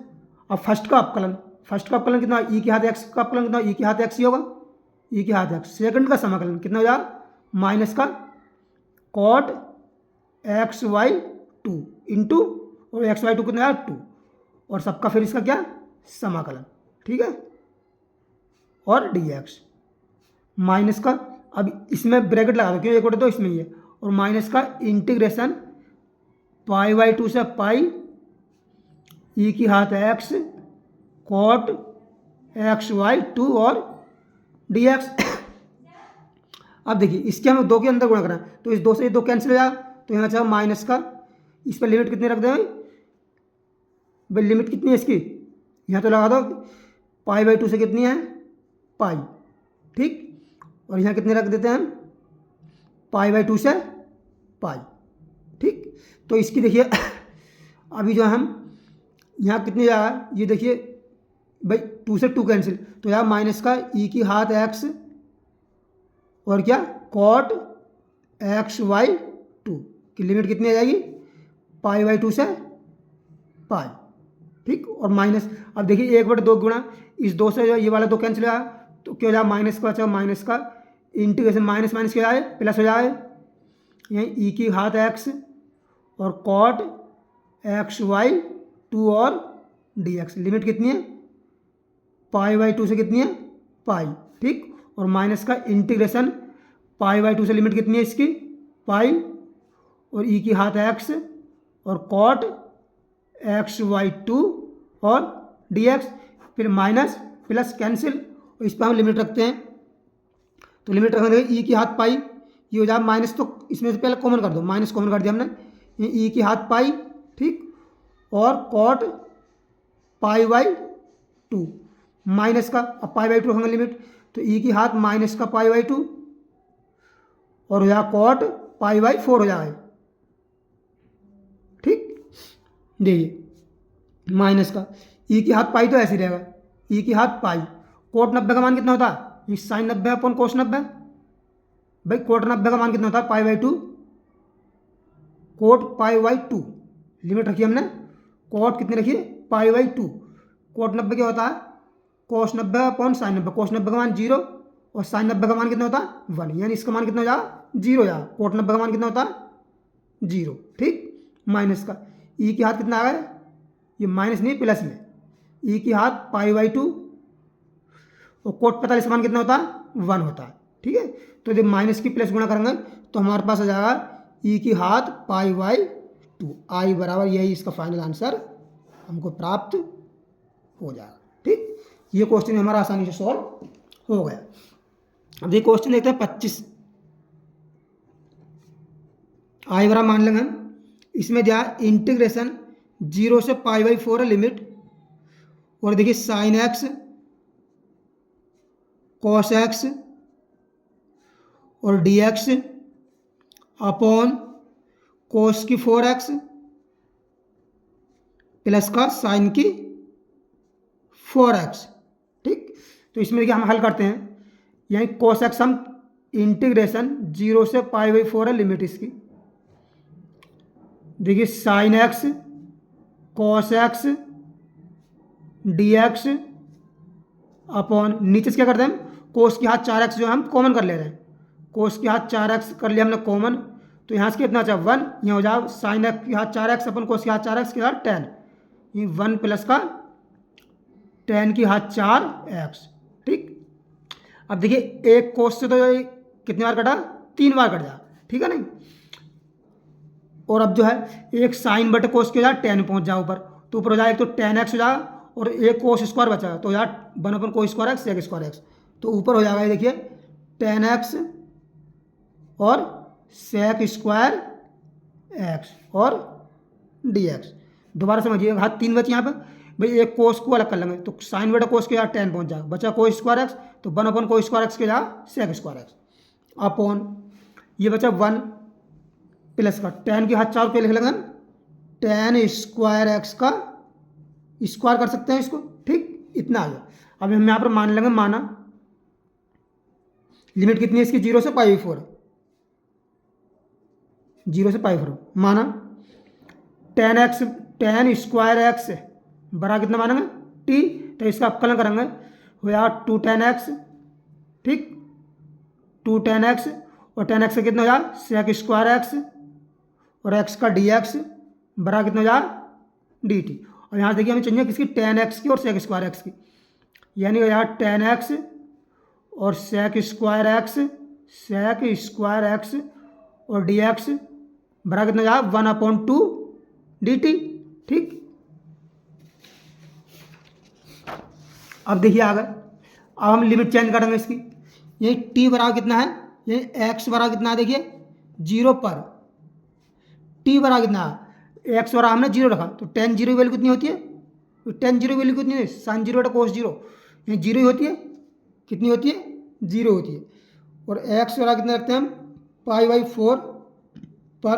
A: अब फर्स्ट का अपकलन, फर्स्ट का अपकलन कितना, ई के हाथ एक्स का अपकलन कितना, ई के हाथ एक्स ही होगा, ई के हाथ एक्स। सेकंड का समाकलन कितना हो जाएगा, माइनस का cot x by two into और एक्स वाई टू कितना आया 2, और सबका फिर इसका क्या समाकलन। ठीक है, और डी एक्स माइनस का, अब इसमें ब्रैकेट लगा दो क्यों, 1/2 इसमें ही है, और माइनस का इंटीग्रेशन π/2 से पाई ई की हाथ एक्स कॉट एक्स वाई 2 और डी एक्स। अब देखिए इसके हमें 2 के अंदर गुणा करना है, तो इस 2 से 2 कैंसिल हो जाए, तो यहाँ चाहे माइनस का, इस पर लिमिट कितनी रख दें भाई, लिमिट कितनी है इसकी, यहाँ तो लगा दो π/2 से कितनी है पाई। ठीक, और यहाँ कितने रख देते हैं हम, π/2 से पाई। ठीक, तो इसकी देखिए अभी जो हम यहाँ कितनी जाएगा, ये देखिए भाई 2 से 2 कैंसिल, तो यहाँ माइनस का ई की हाथ एक्स और क्या कॉट एक्स वाई 2 की लिमिट कितनी आ जाएगी, π/2 से पाई। ठीक, और माइनस, अब देखिए 1/2 गुणा इस 2 से जो ये वाला 2 कैंसिल आया, तो क्या हो जाए माइनस का, अच्छा माइनस का इंटीग्रेशन माइनस माइनस क्या आए प्लस हो जाए, यहीं ई की हाथ एक्स और कॉट एक्स वाई 2 और डी एक्स, लिमिट कितनी है π/2 से कितनी है पाई। ठीक, और माइनस का इंटीग्रेशन π/2 से लिमिट कितनी है इसकी पाई, और ई की हाथ एक्स और कॉट एक्स वाई 2 और डी एक्स, फिर माइनस प्लस कैंसिल, और इस पर हम लिमिट रखते हैं, तो लिमिट रखने देंगे ई की हाथ पाई, ये हो जाए माइनस, तो इसमें से पहले कॉमन कर दो, माइनस कॉमन कर दिया हमने, ये ई की हाथ पाई। ठीक, और कॉट π/2 माइनस का, अब π/2 रखेंगे लिमिट, तो ई की हाथ माइनस का π/2 और हो जाए कॉट π/4 हो जाए। ठीक, देखिए माइनस का ई की हाथ पाई तो ऐसे ही रहेगा, ई की हाथ पाई, कोट 90 का मान कितना होता है, ये साइन 90 अपॉन कोस 90, भाई कोट 90 का मान कितना होता है π/2, कोट π/2 लिमिट रखी हमने, कोट कितनी रखी π/2, कोट 90 क्या होता है कोस 90 अपॉन साइन 90, कोस 90 का मान 0 और साइन 90 का मान कितना होता है 1, यानी इसका मान कितना हो जाएगा 0 हो जाएगा, कोट 90 का मान कितना होता है 0। ठीक, माइनस का ई की हाथ कितना आ गया, ये माइनस नहीं प्लस में, ई की हाथ π/2 और कोट 45 का मान कितना होता है 1 होता है। ठीक है, तो जब माइनस की प्लस गुणा करेंगे तो हमारे पास आ जाएगा ई की हाथ π/2, आई बराबर यही इसका फाइनल आंसर हमको प्राप्त हो जाएगा। ठीक, ये क्वेश्चन हमारा आसानी से सॉल्व हो गया। अब ये क्वेश्चन देखते हैं 25, आई बराबर मान लेंगे हम, इसमें दिया इंटीग्रेशन 0 से π/4 है लिमिट, और देखिए साइन एक्स कॉस एक्स और डी एक्स अपॉन कोस की 4x प्लस का साइन की 4x। ठीक, तो इसमें देखिए हम हल करते हैं, यानी कोस एक्स हम इंटीग्रेशन 0 से π/4 है लिमिट इसकी, देखिए sine x cos x D X upon नीचे से क्या करते हैं हम, कोस के हाथ 4x जो हम कॉमन कर ले रहे हैं, कोस के हाथ 4x कर लिया हमने कॉमन, तो यहाँ से कितना चाहे 1, यहाँ हो जाए साइन एक्स के हाथ 4x अपन कोस के हाथ 4x के हाथ 10, ये 1 प्लस का 10 की हाथ 4x। ठीक, अब देखिए एक कोस से तो कितनी बार कटा 3 बार कट जाए, ठीक है नहीं, और अब जो है एक साइन बटे कोस के जाए 10 पहुँच जाए ऊपर, तो ऊपर हो जाए एक तो 10x हो जाए और एक कोस स्क्वायर बचा, तो यार 1 cos square x sec square x, तो ऊपर हो जाएगा ये देखिए टेन एक्स और सेक स्क्वायर एक्स और डी एक्स। दोबारा समझिएगा, हाथ 3 बचे यहाँ पे भाई, एक कोस को अलग कर लेंगे तो साइन बटा कोस के यहाँ 10 पहुँच जाएगा, बचा कोस स्क्वायर एक्स, तो 1 कोस स्क्वायर एक्स के यहाँ सेक स्क्वायर एक्स अपॉन ये बचा 1 प्लस का 10 के हाथ 4 पे लिख लेंगे, 10 स्क्वायर एक्स का स्क्वायर कर सकते हैं इसको, ठीक, इतना आ गया। अब हम यहाँ पर मान लेंगे, माना लिमिट कितनी है इसकी 0 से π/4, 0 से π/4 माना 10 स्क्वायर एक्स बड़ा कितना मानेंगे t, तो इसका अवकलन करेंगे हो जाएगा 2 10 x, ठीक, 2 10 x और 10 x से कितना हो जाएगा सेक स्क्वायर एक्स और x का dx बड़ा कितना हो जाएगा dt। और यहाँ देखिए हमें चाहिए किसकी 10 x की और सेक स्क्वायर एक्स की, यानी हो जाएगा 10 x और सेक स्क्वायर एक्स और dx बड़ा कितना हो जाएगा 1/2 dt, ठीक। अब देखिए आगे, अब हम लिमिट चेंज करेंगे इसकी, ये t बराबर कितना है, ये x बराबर कितना है देखिए 0 पर, t बराबर कितना है x बराबर हमने 0 रखा, तो tan 0 की वैल्यू कितनी होती है, तो tan 0 की वैल्यू कितनी है sin 0 बटा cos 0, ये 0 ही होती है, कितनी होती है 0 होती है। और x बराबर कितना रखते हैं हम π/4 पर,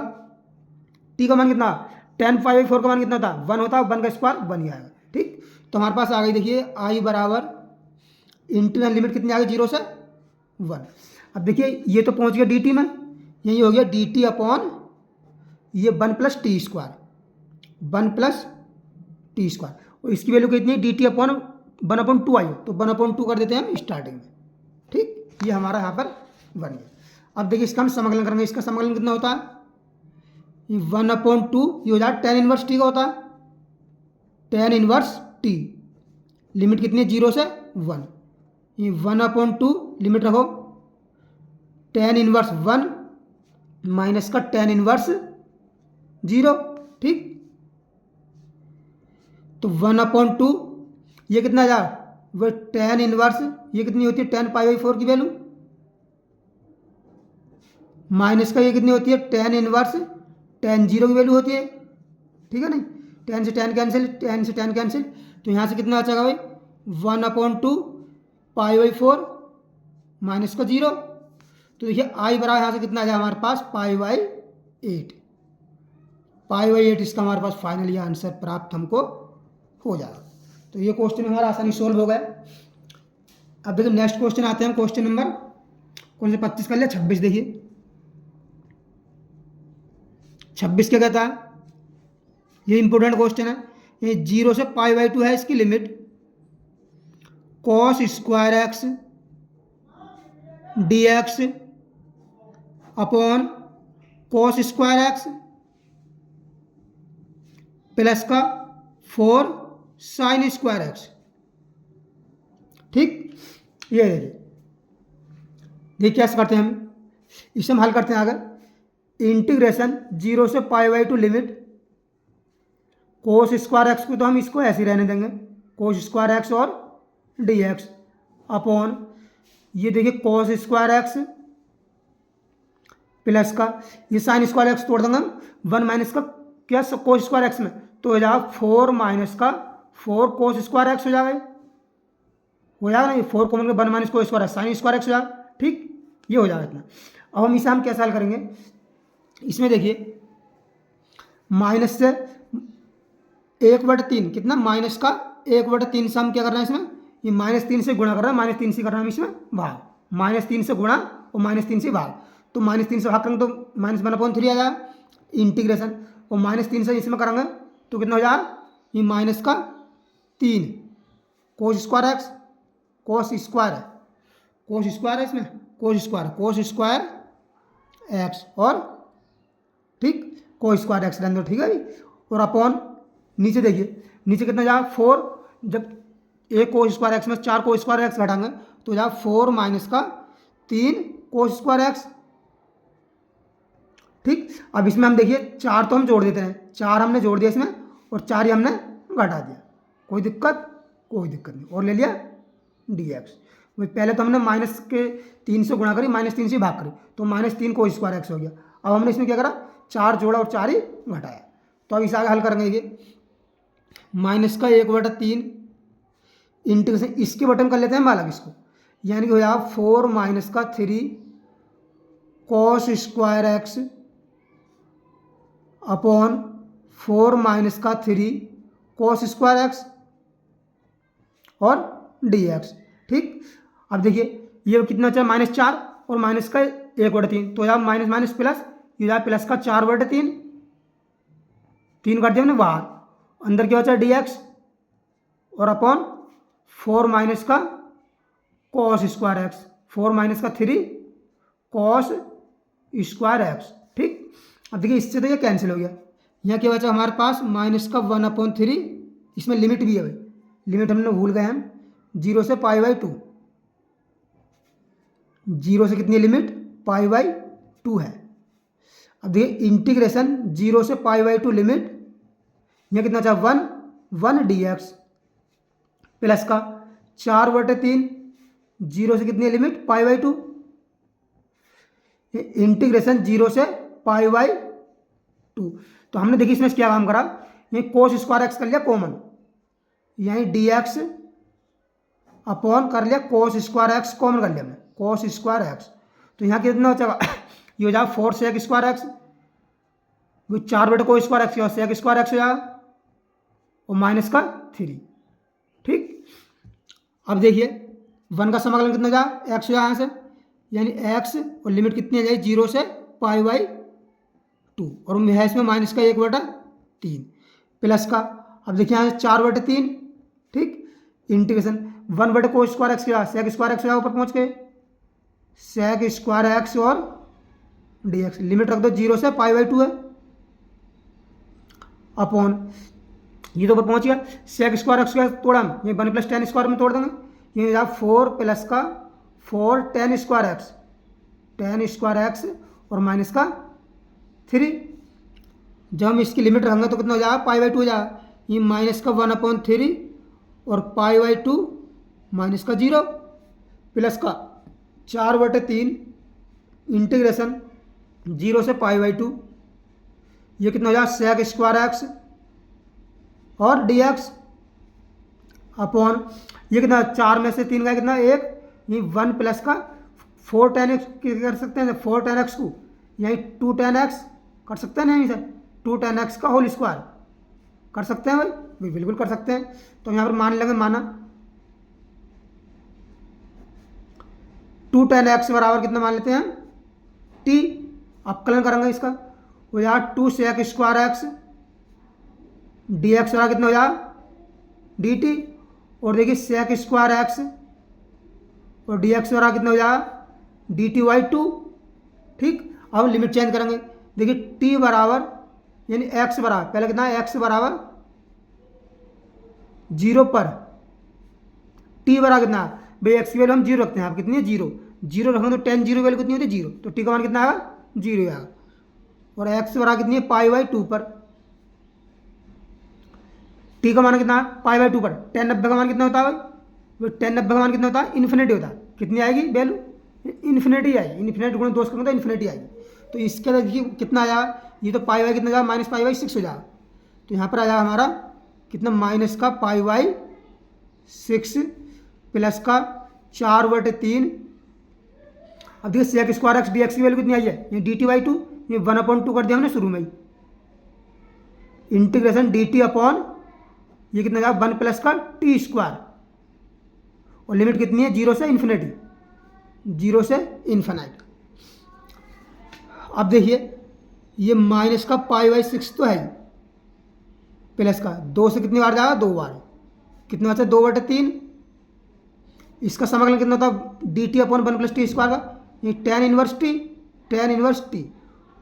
A: t का मान कितना, tan π/4 का मान कितना था 1 होता है, 1 का स्क्वायर 1 ही आएगा, ठीक। तो हमारे पास आ गई देखिए i बराबर इंटीग्रल लिमिट कितनी आ गई 0 से 1। अब देखिए ये तो पहुंच गया dt में, यही हो गया dt अपॉन ये 1 + t स्क्वायर, 1 + t स्क्वायर, और इसकी वैल्यू कितनी है dt अपॉन 1/2 आई, तो 1/2 कर देते हैं हम स्टार्टिंग में, ठीक, ये हमारा यहाँ पर बन गया। अब देखिए इसका हम समाकलन करेंगे, इसका समाकलन कितना होता है, ये 1/2 ये हो जाएगा tan इनवर्स t का होता है, tan इनवर्स t, लिमिट कितनी है 0 से 1, ये 1/2 लिमिट रखो tan इनवर्स 1 माइनस का tan इनवर्स 0, ठीक। तो 1/2 ये कितना जा वो tan इनवर्स, ये कितनी होती है tan π/4 की वैल्यू, माइनस का ये कितनी होती है tan इनवर्स tan 0 की वैल्यू होती है, ठीक है नहीं, tan से tan कैंसिल, tan से tan कैंसिल, तो यहाँ से कितना बचेगा भाई 1/2 π/4 माइनस का 0, तो देखिए i बराबर यहाँ से कितना आ जाएगा हमारे पास π/8, π/8 इसका हमारे पास फाइनली आंसर प्राप्त हमको हो जाएगा। तो ये क्वेश्चन हमारा आसानी सोल्व हो गया। अब देखिए नेक्स्ट क्वेश्चन आते हैं, क्वेश्चन नंबर कौन से 25 कर लिया, 26 देखिए 26 क्या कहता है, ये इंपॉर्टेंट क्वेश्चन है, ये 0 से π/2 है इसकी limit, cos square x dx upon cos square x plus का 4 sin स्क्वायर एक्स, ठीक। ये देखिए कैसे करते हैं हम, इसे हम हल करते हैं आगे, इंटीग्रेशन 0 से π/2 लिमिट cos स्क्वायर एक्स को तो हम इसको ऐसे ही रहने देंगे, cos स्क्वायर एक्स और dx अपॉन ये देखिए cos स्क्वायर एक्स प्लस का ये sin स्क्वायर एक्स तोड़ देंगे हम, 1 माइनस का क्या cos स्क्वायर एक्स में, तो हो जाएगा 4 माइनस का 4 cos स्क्वायर एक्स हो जाएगा, ना ये 4 common 1 minus cos square sin square x हो जाएगा, ठीक, ये हो जाएगा इतना। अब हम इसे हम कैसे हल करेंगे, इसमें देखिए माइनस से 1/3 कितना, माइनस का 1/3 से हम क्या कर रहे हैं इसमें, ये -3 से गुणा कर रहे हैं, -3 से कर रहे हैं हम इसमें भाग, -3 से गुणा और -3 से भाग, तो -3 से भाग करेंगे तो -1/3 आ जाएगा इंटीग्रेशन, और -3 से इसमें करेंगे तो कितना हो जाएगा, ये माइनस का 3 cos square x, cos square है इसमें, cos स्क्वायर एक्स और ठीक cos स्क्वायर एक्स रहने दो, ठीक है। और अपॉन नीचे देखिए, नीचे कितना जाएगा 4, जब एक cos स्क्वायर एक्स में 4 cos स्क्वायर एक्स घटाएंगे तो जाएगा 4 माइनस का 3 cos स्क्वायर एक्स, ठीक। अब इसमें हम देखिए 4 तो हम जोड़ देते हैं, 4 हमने जोड़ दिया इसमें और 4 ही हमने घटा दिया, कोई दिक्कत कोई दिक्कत नहीं, और ले लिया dx। वही पहले तो हमने माइनस के 3 से गुणा करी, -3 से भाग करी, तो -3 को स्क्वायर एक्स हो गया। अब हमने इसमें क्या करा, 4 जोड़ा और 4 ही घटाया। तो अब इसे आगे हल करेंगे। ये -1/3 इंटीग्रेशन इसके बटन कर लेते हैं अलग इसको, यानी कि हो जाएगा 4 - 3 cos square x upon 4 - 3 cos square x और dx। ठीक, अब देखिए ये कितना चाहिए, -4 और माइनस का 1/3, तो यहाँ माइनस माइनस प्लस, ये प्लस का 4/3, 3 कर दिया हमने बाहर, अंदर क्या बचा dx और अपॉन 4 - का cos square x, 4 - 3 cos square x. ठीक, अब देखिए इससे तो ये कैंसिल हो गया, यहाँ क्या बचा हमारे पास -1/3, इसमें लिमिट भी है भाई, लिमिट हमने भूल गए हम, 0 से π/2, 0 से कितनी लिमिट π/2 है। अब देखिए इंटीग्रेशन 0 से π/2 लिमिट, यहाँ कितना चाहे 1 dx प्लस का 4/3, 0 से कितनी लिमिट π/2, इंटीग्रेशन 0 से π/2। तो हमने देखिए इसमें क्या काम करा, ये cos स्क्वायर एक्स कर लिया कॉमन, यहीं dx अपॉन कर लिया cos स्क्वायर एक्स कॉमन कर लिया हमने, cos स्क्वायर एक्स। तो यहाँ कितना हो जाएगा, ये हो जाएगा 4 sec स्क्वायर एक्स, वो 4/cos square x sec square x हो जाएगा और -3। ठीक, अब देखिए 1 का समाकलन कितना जाएगा, एक्स हो जाएगा यहाँ से, यानी एक्स और लिमिट कितनी आ जाएगी 0 से π/2 और है इसमें -1/3 प्लस का, अब देखिए यहाँ 4/3। ठीक, इंटीग्रेशन 1/cos स्क्वायर एक्स किया, sec स्क्वायर एक्स ऊपर पहुँच गए, sec स्क्वायर एक्स और dx, लिमिट रख दो 0 से π/2 है, अपॉन ये तो ऊपर पहुँच गया, sec स्क्वायर एक्स का तोड़ा हम, ये 1 + tan स्क्वायर में तोड़ देंगे, ये 4 प्लस का 4 tan स्क्वायर एक्स और -3। जब हम इसकी लिमिट रखेंगे तो कितना हो जाएगा π/2 हो जाएगा, ये -1/3 और π/2 -0 प्लस का 4/3 इंटीग्रेशन 0 से π/2, ये कितना हो जाएगा sec स्क्वायर एक्स और dx अपॉन ये कितना 4 में से 3 का कितना 1, ये 1 प्लस का 4 tan x कर सकते हैं, 4 tan x को यहीं 2 tan x कर सकते हैं, नहीं सर 2 tan x का होल स्क्वायर कर सकते हैं भाई, बिल्कुल कर सकते हैं। तो यहाँ पर मान लेंगे, माना 2 tan x बराबर कितना मान लेते हैं हम t, अपकलन करेंगे इसका, हो जाएगा 2 sec स्क्वायर एक्स dx बराबर कितना हो जाएगा dt, और देखिए sec स्क्वायर एक्स और dx बराबर कितना हो जाएगा dt/2। ठीक, अब लिमिट चेंज करेंगे, देखिए t बराबर यानी x बराबर, पहले कितना है x बराबर 0 पर, t बराबर कितना भाई, x की वैल्यू हम 0 रखते हैं, आप कितनी है 0 रखेंगे तो tan 0 वैल्यू कितनी होती है 0, तो t का मान कितना आएगा 0 आएगा, और x बराबर कितनी है π/2 पर, t का मान कितना है π/2 पर, tan 90 का मान कितना होता है भाई, tan 90 का मान कितना होता है इन्फिनिटी होता है, कितनी आएगी वैल्यू इन्फिनिटी आएगी, इन्फिनिटी गुणा 2 करेंगे तो इन्फिनिटी आएगी। तो इसके देखिए कितना आया, ये तो π/, कितना जाएगा -π/6 हो जाएगा, तो यहाँ पर आ जाएगा हमारा कितना -π/6 प्लस का 4/3। अब देखिए sec स्क्वायर एक्स dx की वैल्यू कितनी आई है, ये dt/2, ये 1/2 कर दिया हमने शुरू में ही, इंटीग्रेशन dt अपॉन ये कितना जाएगा 1 प्लस का t स्क्वायर, और लिमिट कितनी है 0 से इन्फिनिटी, 0 से इन्फिनाइट। अब देखिए ये -π/6 तो है ही, प्लस का 2 से कितनी बार जाएगा 2 बार, कितना बचा 2/3, इसका समाकलन कितना होता dt अपॉन 1 + t स्क्वायर का, ये tan इनवर्स t,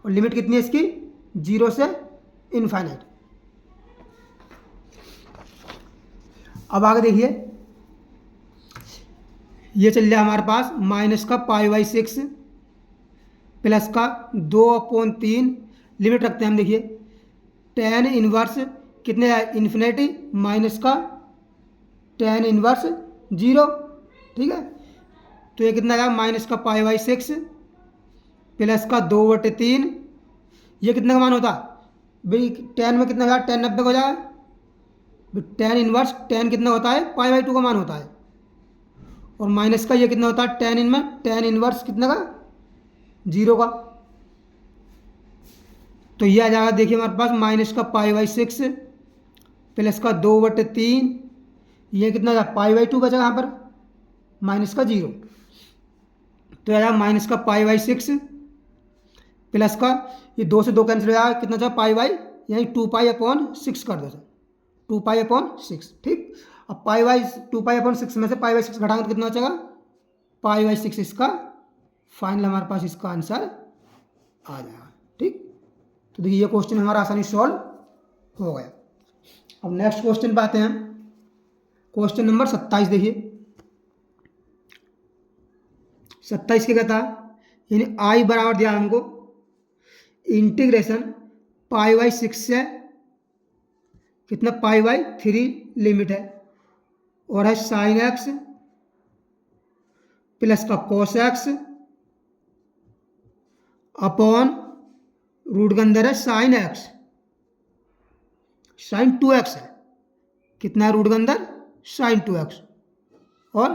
A: और लिमिट कितनी है इसकी 0 से इन्फाइनाइट। अब आगे देखिए ये चल रहा है हमारे पास -π/6 प्लस का 2/3, लिमिट रखते हैं हम, देखिए tan इनवर्स कितने इन्फिनिटी माइनस का टेन इनवर्स 0, ठीक है। तो ये कितना आएगा माइनस का π/6 प्लस का 2/3, ये कितने का मान होता भाई, टेन में कितना होगा, टेन 90 हो जाएगा। टेन इनवर्स टेन कितना होता है, π/2 का मान होता है। और माइनस का ये कितना होता है, टेन इनवर्स कितना का, 0 का। तो ये आ जाएगा देखिए हमारे पास माइनस का π/6 प्लस का 2/3, ये कितना होगा π/2 बचा यहाँ पर, माइनस का 0। तो आ जाएगा माइनस का π/6 प्लस का, ये 2 से 2 कैंसिल हो जाएगा, कितना जाएगा π/, यानी 2π/6 कर दो सर, 2π/6, ठीक। अब 2π/6 में से π/6 घटाएंगे तो कितना बचेगा, π/6। इसका फाइनल हमारे पास इसका आंसर आ जाएगा, ठीक। तो देखिए ये क्वेश्चन हमारा आसानी सॉल्व हो गया। अब नेक्स्ट क्वेश्चन पे आते हैं, क्वेश्चन नंबर 27 देखिए। 27 क्या कहता है, यानी आई बराबर दिया हमको इंटीग्रेशन π/6 से कितना π/3 लिमिट है, और है साइन एक्स प्लस का कॉस एक्स अपॉन रूट के अंदर है साइन एक्स, साइन 2x है, कितना है रूट के अंदर, साइन 2x और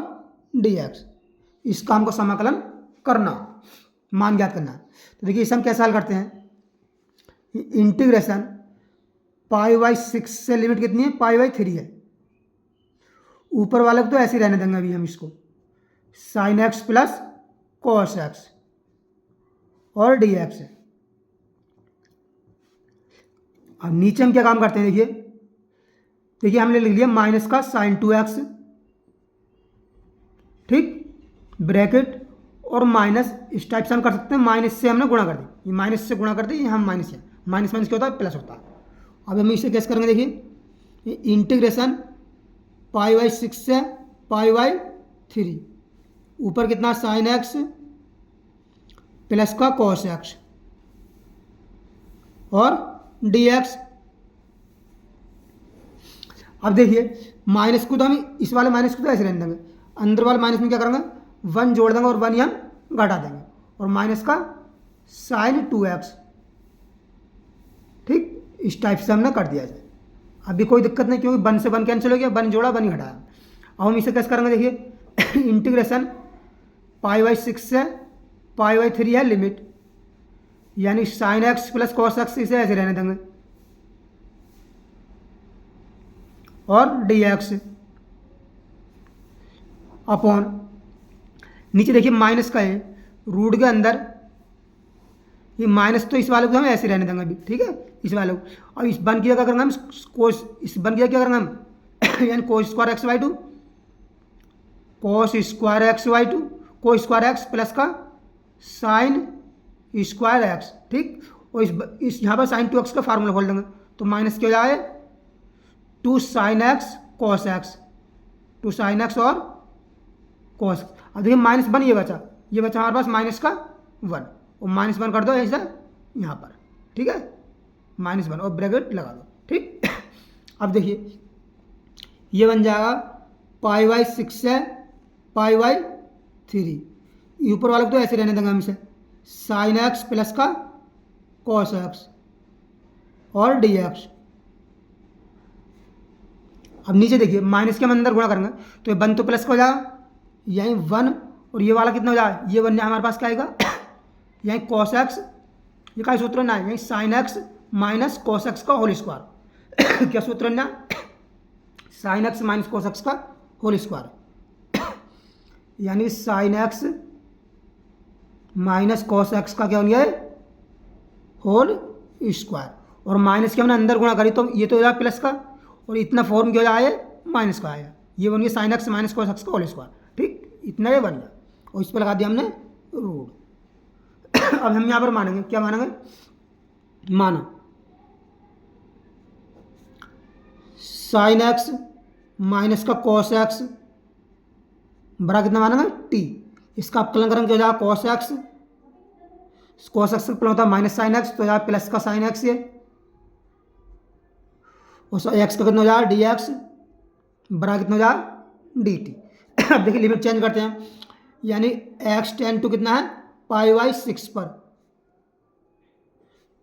A: dx। इस काम को समाकलन करना, मान ज्ञात करना। तो देखिए इसे हम कैसे हल करते हैं, इंटीग्रेशन π/6 से लिमिट कितनी है, π/3 है। ऊपर वाले को तो ऐसे ही रहने देंगे अभी हम इसको, sine x plus cos x और dx है। अब नीचे हम क्या काम करते हैं, देखिए हमने लिख लिया माइनस का साइन 2x, ठीक, ब्रैकेट और माइनस, इस टाइप से हम कर सकते हैं, माइनस से हमने गुणा कर दी, ये माइनस से गुणा कर दी, ये हम माइनस है, माइनस माइनस क्या होता है, प्लस होता है। अब हम इसे कैसे करेंगे, देखिए इंटीग्रेशन π/6 से π/3, ऊपर कितना साइन एक्स प्लस का कॉस एक्स और dx। अब देखिए माइनस को तो हम, इस वाले माइनस को तो ऐसे रहने देंगे, अंदर वाले माइनस में क्या करेंगे, 1 जोड़ देंगे और 1 हम घटा देंगे, और माइनस का साइन 2x, ठीक, इस टाइप से हमने कर दिया जाए। अभी कोई दिक्कत नहीं, क्योंकि 1 से 1 कैंसिल हो गया, 1 जोड़ा 1 घटाया। अब हम इसे कैसे करेंगे, देखिए इंटीग्रेशन π/6 से π/3 है लिमिट, यानी sine x plus cos x, इसे ऐसे रहने देंगे, और dx अपॉन, नीचे देखिए माइनस का है, रूट के अंदर ये माइनस, तो इस वाले को हम ऐसे रहने देंगे अभी, ठीक है, इस वाले को। अब इस बन किया क्या करेंगे हम, कोस, इस बन किया क्या करेंगे हम यानी cos square x/2, cos square x/2, कोस स्क्वायर एक्स प्लस का साइन स्क्वायर एक्स, ठीक। और इस यहाँ पर साइन 2x का फार्मूला खोल देंगे, तो माइनस क्या हो जाए, 2 sine x cos x, 2 sine x और कॉस। अब देखिए माइनस 1 ये बचा हमारे पास माइनस का 1, और माइनस 1 कर दो ऐसा यहाँ पर, ठीक है, -1 और ब्रैकेट लगा दो, ठीक। अब देखिए ये बन जाएगा π/6 से π/3, ऊपर वाले को तो ऐसे रहने देंगे हम इसे, साइन एक्स प्लस का कॉस एक्स और dx। अब नीचे देखिए माइनस के हम अंदर गुणा करेंगे, तो ये 1 तो प्लस का हो जाएगा, यहीं 1, और ये वाला कितना हो जाएगा, ये 1 हमारे पास क्या आएगा यहीं कॉस एक्स, ये क्या सूत्र ना है, यहीं sine x minus cos x का होल स्क्वायर क्या सूत्र ना, sine x minus cos x का होल स्क्वायर, यानी sine x minus cos x का क्या हो गया, होल स्क्वायर, और माइनस के हमने अंदर गुणा करी, तो ये तो हो जाए प्लस का, और इतना फॉर्म क्या हो जाए माइनस का आया, ये बन गया sine x minus cos x का होल स्क्वायर, ठीक, इतना ये बन गया, और इस पर लगा दिया हमने रूट। अब हम यहाँ पर मानेंगे, क्या मानेंगे, माना साइन एक्स माइनस का कॉस एक्स बड़ा कितना मानेंगे t, इसका अपकलन करेंगे तो हो जाएगा कॉस एक्स का अपकलन होता है माइनस साइन एक्स, तो हो जाएगा प्लस का साइन एक्स, ये और एक्स का कितना हो जाएगा dx बड़ा कितना हो जाएगा डी टी। अब देखिए लिमिट चेंज करते हैं, यानी एक्स टेन टू कितना है π/6 पर,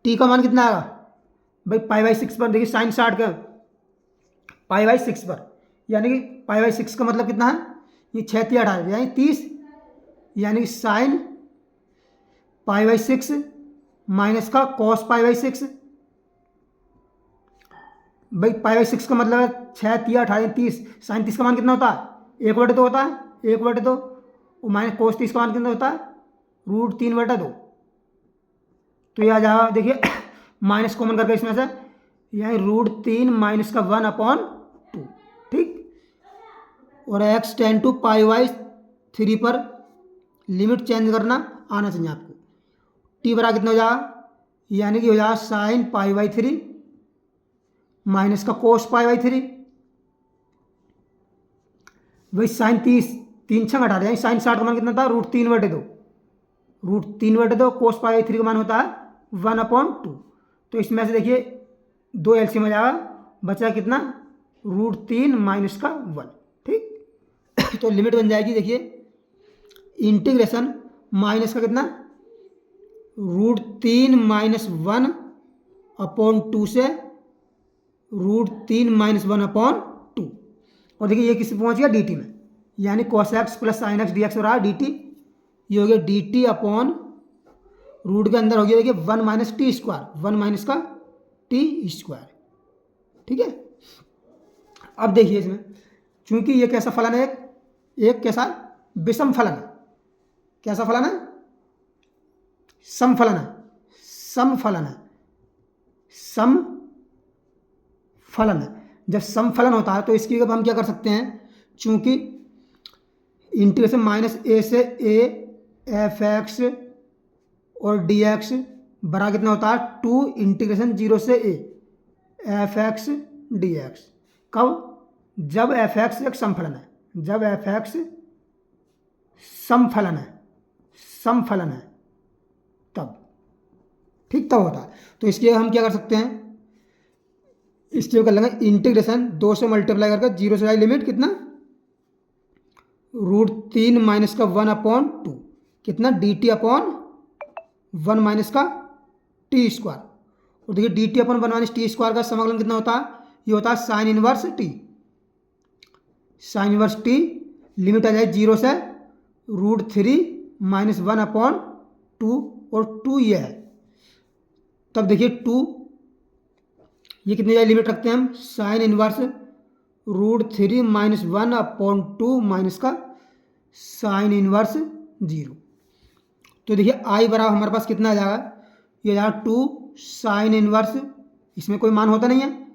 A: टी का मान कितना आएगा भाई π/6 पर। देखिए साइन 60 का π/6 पर, यानी कि π/6 का मतलब कितना है, ये 6 3 18 यानी 30, यानी साइन π/6 माइनस का कॉस π/6। भाई π/6 का मतलब है 6 3 18 30, साइन 30 का मान कितना होता है 1/2 होता है, 1/2 और माइनस कोस 30 का मान कितना होता है √3/2। तो ये आ जाएगा देखिए माइनस कॉमन करके इसमें से, यानी √3 माइनस का 1/2, ठीक। और x टेन टू π/3 पर लिमिट चेंज करना आना चाहिए आपको। टी बराबर कितना हो जाएगा, यानी कि हो जाएगा साइन π/3 माइनस का कोस π/3। वही साइन 30 3 6 घटा दें, साइन 60 का मान कितना था √3/2, √3/2 कोस π/3 का मान होता है 1/2। तो इसमें से देखिए 2 एलसीएम आ जाएगा, बचा कितना √3 माइनस का 1, ठीक। तो लिमिट बन जाएगी देखिए इंटीग्रेशन माइनस का कितना √3 माइनस 1/2 से √3 माइनस 1/2। और देखिए ये किस पहुंच गया डी टी में, यानी cos x plus sine x D x हो रहा है डी टी, ये हो गया डी टी अपॉन रूट के अंदर हो गया देखिए 1 माइनस टी स्क्वायर, 1 माइनस का टी स्क्वायर, ठीक है। अब देखिए इसमें चूंकि ये कैसा फलन है, एक कैसा विषम फलन है, कैसा फलन है सम फलन है, सम फलन है, सम फलन है। जब सम फलन होता है तो इसकी अब हम क्या कर सकते हैं, चूंकि इंटीग्रेशन माइनस ए से ए एफ एक्स और डी एक्स बराबर कितना होता है 2 इंटीग्रेशन 0 से A F x D x. कब, जब एफ एक्स एक समफलन है, जब एफ एक्स समफलन है, समफलन है तब, ठीक तब होता है। तो इसके हम क्या कर सकते हैं, इसके कर लेंगे इंटीग्रेशन 2 से मल्टीप्लाई करके 0 से आई लिमिट कितना √3 माइनस का 1/2 कितना डी टी अपॉन 1 माइनस का टी स्क्वायर। और देखिए D T upon 1 minus T square का समाकलन कितना होता है, ये होता है sine inverse T, sine inverse T. Limit आ जाए 0 से √3 माइनस 1/2 और 2 ये है। तब देखिए 2 ये कितनी जाए लिमिट रखते हैं हम साइन इनवर्स √3 माइनस 1/2 माइनस का साइन इनवर्स 0। तो देखिए आई बराबर हमारे पास कितना आ जाएगा, ये आ जाएगा 2 साइन इनवर्स, इसमें कोई मान होता नहीं है,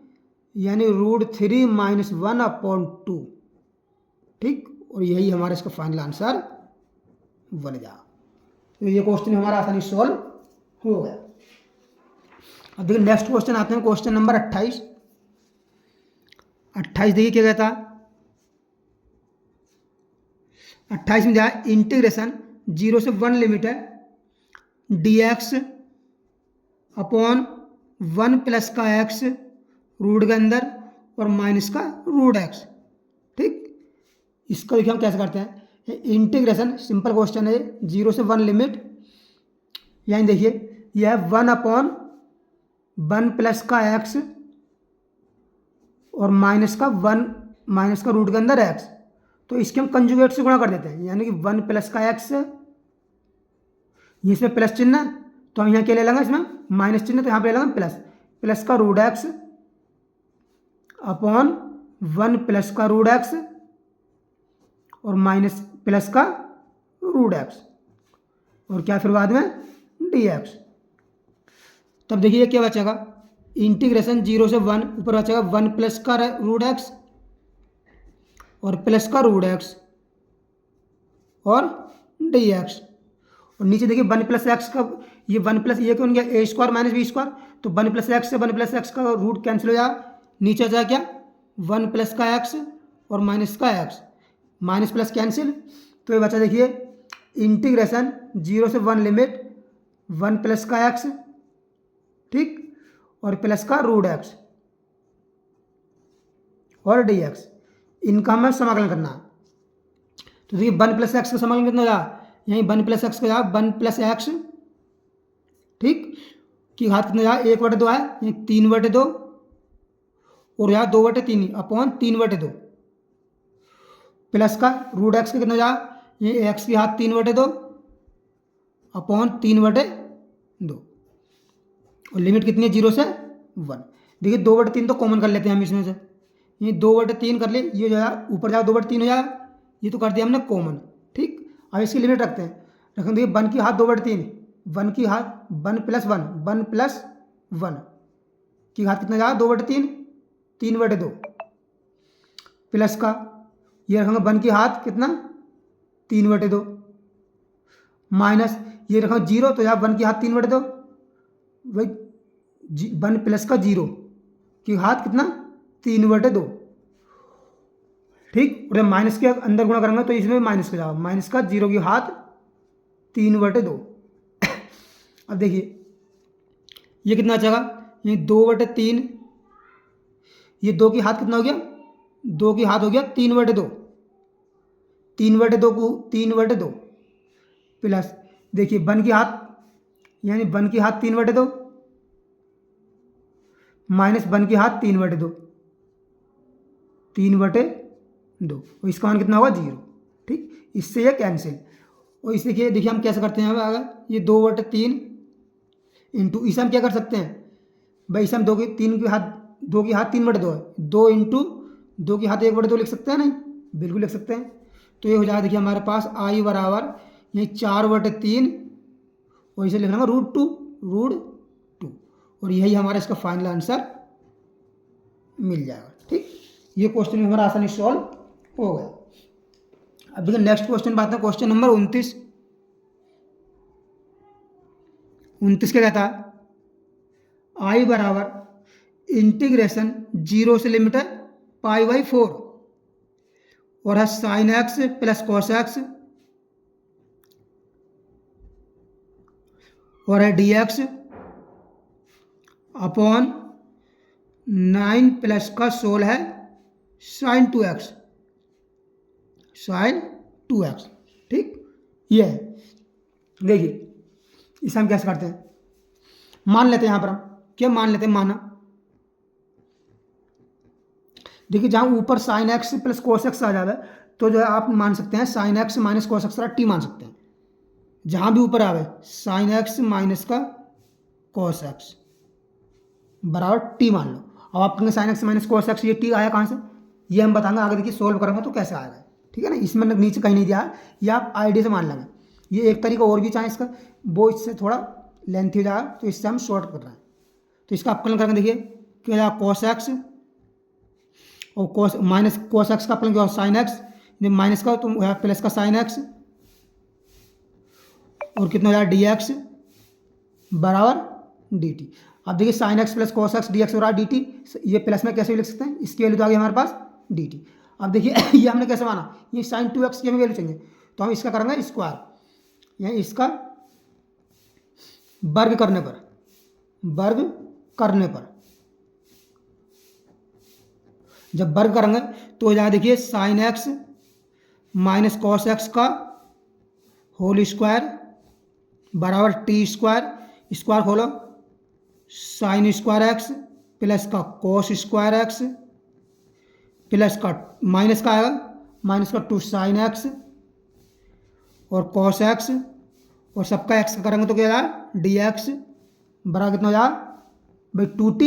A: यानी √3 माइनस 1/2, ठीक। और यही हमारा इसका फाइनल आंसर बन जाएगा। तो ये क्वेश्चन हमारा आसानी सॉल्व हो गया। अब देखिए नेक्स्ट क्वेश्चन आते हैं, क्वेश्चन नंबर 28। 28 देखिए क्या कहता है, 28 में जाए इंटीग्रेशन 0 से 1 लिमिट है डी एक्स अपॉन 1 प्लस का एक्स रूट के अंदर और माइनस का √x, ठीक। इसको देखिए हम कैसे करते हैं, इंटीग्रेशन सिंपल क्वेश्चन है 0 से 1 लिमिट, यानी देखिए यह 1/1 प्लस का x और माइनस का 1 माइनस का रूट के अंदर x। तो इसके हम कंजुगेट से गुणा कर देते हैं, यानी कि 1 प्लस का x, इसमें प्लस चिन्ह है तो हम यहाँ क्या ले लेंगे, इसमें माइनस चिन्ह तो यहाँ पे ले लेंगे प्लस, प्लस का √x अपॉन 1 प्लस का √x और माइनस प्लस का √x और क्या फिर बाद में dx। तब देखिए क्या बचेगा, इंटीग्रेशन 0 से 1 ऊपर बचेगा 1 प्लस का √x और प्लस का √x और dx। और नीचे देखिए 1 प्लस एक्स का, ये 1 प्लस ये कौन गया ए स्क्वायर माइनस बी स्क्वायर, तो 1 प्लस एक्स से 1 प्लस एक्स का रूट कैंसिल हो जाएगा, नीचे जाए क्या 1 प्लस का एक्स और माइनस का एक्स, माइनस प्लस कैंसिल। तो ये बचा देखिए इंटीग्रेशन 0 से 1 लिमिट 1 प्लस का एक्स, ठीक, और प्लस का √x और dx, इनका हमें समाकलन करना है। तो देखिए 1 + x का समाकलन कितना हो जाएगा, यहीं 1 + x का जाएगा 1 + x, ठीक, की घात कितना जाएगा 1/2 है, यहीं 3/2 और यहाँ 2/3 अपॉन 3/2 प्लस का रूट एक्स का कितना जाएगा, ये एक्स की घात 3/2 अपॉन 3/2 और लिमिट कितनी है 0 से 1। देखिए 2/3 तो कॉमन कर लेते हैं हम इसमें से, ये 2/3 कर ले, ये जो है ऊपर जाओ 2/3 हो जाएगा, ये तो कर दिया हमने कॉमन, ठीक। अब इसकी लिमिट रखते हैं, रखें देखिए 1 की घात 2/3, 1 की घात 1 + 1 1 + 1 की घात कितना जाएगा 2/3 3/2 प्लस का ये रखेंगे 1 की घात कितना 3/2 माइनस ये रखेंगे 0, तो यहाँ 1 की घात 3/2 वही 1 प्लस का 0 की घात कितना 3/2, ठीक। और जब माइनस के अंदर गुणा करेंगे तो इसमें माइनस का जाएगा, माइनस का 0 की घात 3/2। अब देखिए ये कितना बचेगा, ये 2/3, ये 2 की घात कितना हो गया 2 की घात हो गया 3/2, 3/2 को 3/2 प्लस देखिए 1 की घात यानी 1 की घात 3/2 माइनस 1 की घात 3/2 3/2 और इसका मान कितना होगा 0, ठीक। इससे ये कैंसिल, और इसे देखिए हम कैसे करते हैं, अगर ये 2/3 इंटू इसे हम क्या कर सकते हैं भाई, इसे हम 2 की घात 3/2 है, 2 इंटू 2 की घात 1/2 लिख सकते हैं, नहीं बिल्कुल लिख सकते हैं। तो ये हो जाएगा देखिए हमारे पास आई बराबर ये 4/3 और इसे लिखना √2 और यही हमारा इसका फाइनल आंसर मिल जाएगा, ठीक। ये क्वेश्चन हमारा आसानी सॉल्व हो गया। अब देखिए नेक्स्ट क्वेश्चन बात है, क्वेश्चन नंबर 29 क्या कहता है, आई बराबर इंटीग्रेशन 0 से लिमिट है π/4 और है sin x + cos x और है dx अपॉन 9 प्लस का 16 है sin 2x, ठीक। ये है, देखिए इसे हम कैसे करते हैं, मान लेते हैं यहाँ पर हम क्या मान लेते हैं, माना देखिए जहाँ ऊपर sin x + cos x आ जाता है तो जो है आप मान सकते हैं sin x - cos x t मान सकते हैं, जहाँ भी ऊपर आवे sin x माइनस का cos x बराबर t मान लो। अब आप कहेंगे sin x - cos x ये t आया कहाँ से, ये हम बताएंगे आगे, देखिए सोल्व करेंगे तो कैसे आएगा, ठीक है ना। इसमें नीचे कहीं नहीं दिया है, ये आप आईडी से मान लेंगे। ये एक तरीका और भी चाहे इसका, वो इससे थोड़ा लेंथी हो जाएगा, तो इससे हम शॉर्ट कर रहे हैं। तो इसका अपकलन करेंगे, देखिए क्या जाएगा cos x और cos x का अपकलन क्या होगा sin x, माइनस का तो प्लस का sin x और कितना हो जाएगा dx बराबर dt। अब देखिए sin x + cos x dx बराबर dt, ये प्लस में कैसे भी लिख सकते हैं, इसकी वैल्यू तो आ गई हमारे पास dt। अब देखिए ये हमने कैसे माना, ये sin 2x की हमें वैल्यू चाहिए, तो हम इसका करेंगे स्क्वायर, यानी इसका वर्ग करने पर जब वर्ग करेंगे तो हो जाएगा देखिए sin x - cos x का होल स्क्वायर बराबर t स्क्वायर, स्क्वायर खोलो sin स्क्वायर x प्लस का cos स्क्वायर x प्लस का माइनस का आएगा माइनस का 2 sin x और cos x और सबका x का करेंगे तो क्या जाएगा dx बराबर कितना हो जाएगा भाई 2t,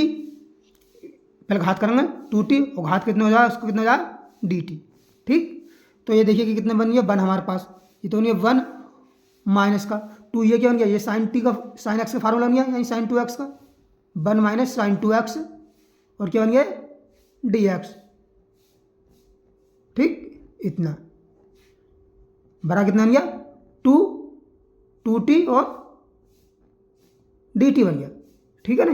A: पहले घात करेंगे 2t और घात कितना हो जाएगा, उसको कितना हो जाएगा dt, ठीक। तो ये देखिए कि कितना बन गया 1 हमारे पास, ये तो नहीं है 1 माइनस का 2, ये क्या बन गया, ये sin x का फार्मूला बन गया, यानी sin 2x का 1 - sin 2x और क्या बन गया dx, ठीक। इतना बड़ा कितना बन गया 2t और dt बन गया, ठीक है ना,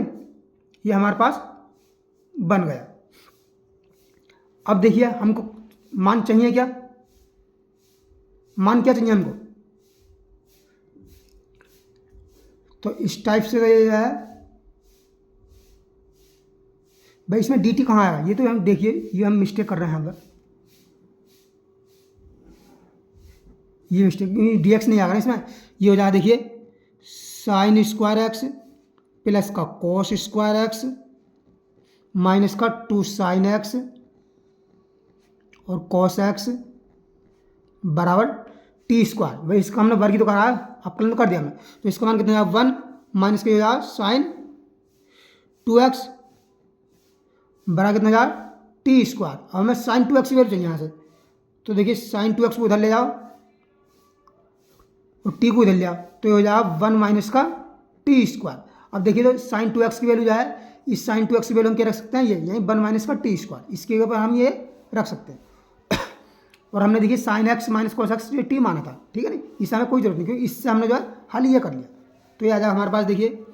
A: ये हमारे पास बन गया। अब देखिए हमको मान चाहिए क्या, मान क्या चाहिए हमको, तो इस टाइप से ये है भाई, इसमें dt कहाँ आएगा, ये तो हम देखिए ये हम मिस्टेक कर रहे हैं, अगर ये मिस्टेक, डी एक्स नहीं आ रहा इसमें। ये हो जाएगा देखिए साइन स्क्वायर एक्स प्लस का कॉस स्क्वायर एक्स माइनस का 2 साइन एक्स और कॉस एक्स बराबर टी स्क्वायर। भाई इसका हमने वर्ग ही तो करा है, अपकलन तो कर दिया हमने। तो इसका मान कितना है 1 माइनस के साइन 2x बराबर कितना यार टी स्क्वायर। अब हमें साइन 2x की वैल्यू चाहिए यहाँ से, तो देखिए साइन 2x को उधर ले जाओ और टी को इधर ले आओ, तो ये हो जाएगा 1 माइनस का टी स्क्वायर। अब देखिए तो साइन 2x की वैल्यू जो है, इस साइन 2x की वैल्यू हम क्या रख सकते हैं, ये यही 1 माइनस का टी स्क्वायर, इसके ऊपर हम ये रख सकते हैं। और हमने देखिए sine x minus cos x T माना था, ठीक है नहीं, इससे हमें कोई जरूरत नहीं, क्योंकि इससे हमने जो है हल ये कर लिया। तो ये आ जाएगा हमारे पास देखिए,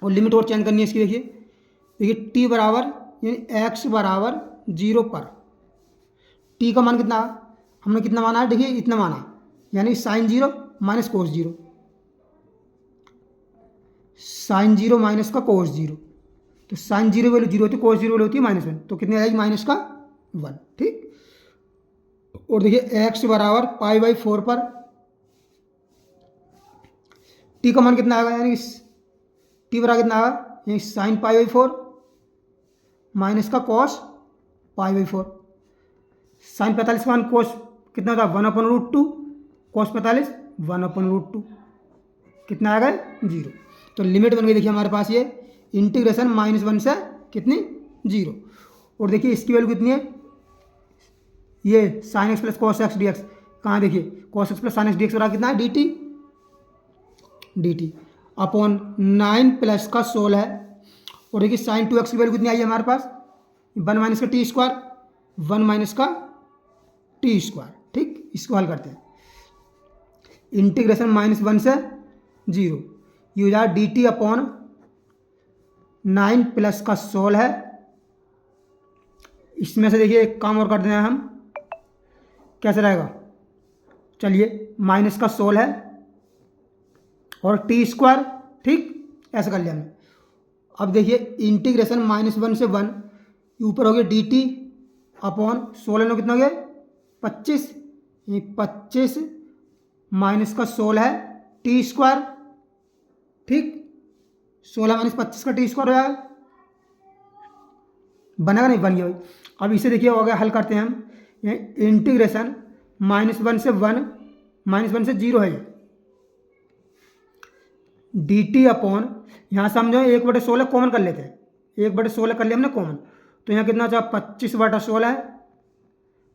A: और लिमिट और चेंज करनी है इसकी। देखिए टी बराबर यानी एक्स बराबर 0 पर टी का मान कितना, हमने कितना माना है, देखिए इतना माना, यानी sine 0 minus cos 0, sine 0 minus का कोस 0। तो साइन 0 वैल्यू 0 होती है, कोस 0 वैल्यू होती है -1, तो कितनी आएगी -1, ठीक। और देखिए x बराबर π/4 पर t का मान कितना आएगा, यानी t बराबर कितना आएगा, यानी साइन π/4 माइनस का कॉस π/4। साइन 45 का मान कोस कितना होता है 1/√2, कॉस 45 1/√2, कितना आएगा 0। तो लिमिट बन गई देखिए हमारे पास, ये इंटीग्रेशन -1 से कितनी 0। और देखिए इसकी वैल्यू कितनी है, ये sine x plus cos x D x, कहाँ देखिए cos x plus sine x D x बराबर कितना है डी टी अपॉन 9 प्लस का 16 है। और देखिए साइन 2x की वैल्यू कितनी आई है हमारे पास, 1 माइनस का टी स्क्वायर, 1 माइनस का टी स्क्वायर, ठीक। इसको हल करते हैं, इंटीग्रेशन -1 से 0, ये हो जाए डी टी अपॉन 9 प्लस का 16 है। इसमें से देखिए एक काम और कर देना है हम, कैसे रहेगा, चलिए माइनस का 16 है और टी स्क्वायर, ठीक, ऐसा कर लिया हमने। अब देखिए इंटीग्रेशन -1 से 1, ऊपर हो गया डी टी अपॉन 16 में कितना हो गया 25, ये 25 माइनस का 16 है टी स्क्वायर, ठीक, 16 माइनस 25 का टी स्क्वायर हो जाएगा, बनेगा नहीं, बन गया भाई। अब इसे देखिए हो गया, हल करते हैं हम, इंटीग्रेशन -1 से 1, -1 से 0 है ये, डी टी अपॉन, यहाँ से हम जो 1/16 कॉमन कर लेते हैं, 1/16 कर लिया हमने कॉमन, तो यहाँ कितना चाहे 25/16 है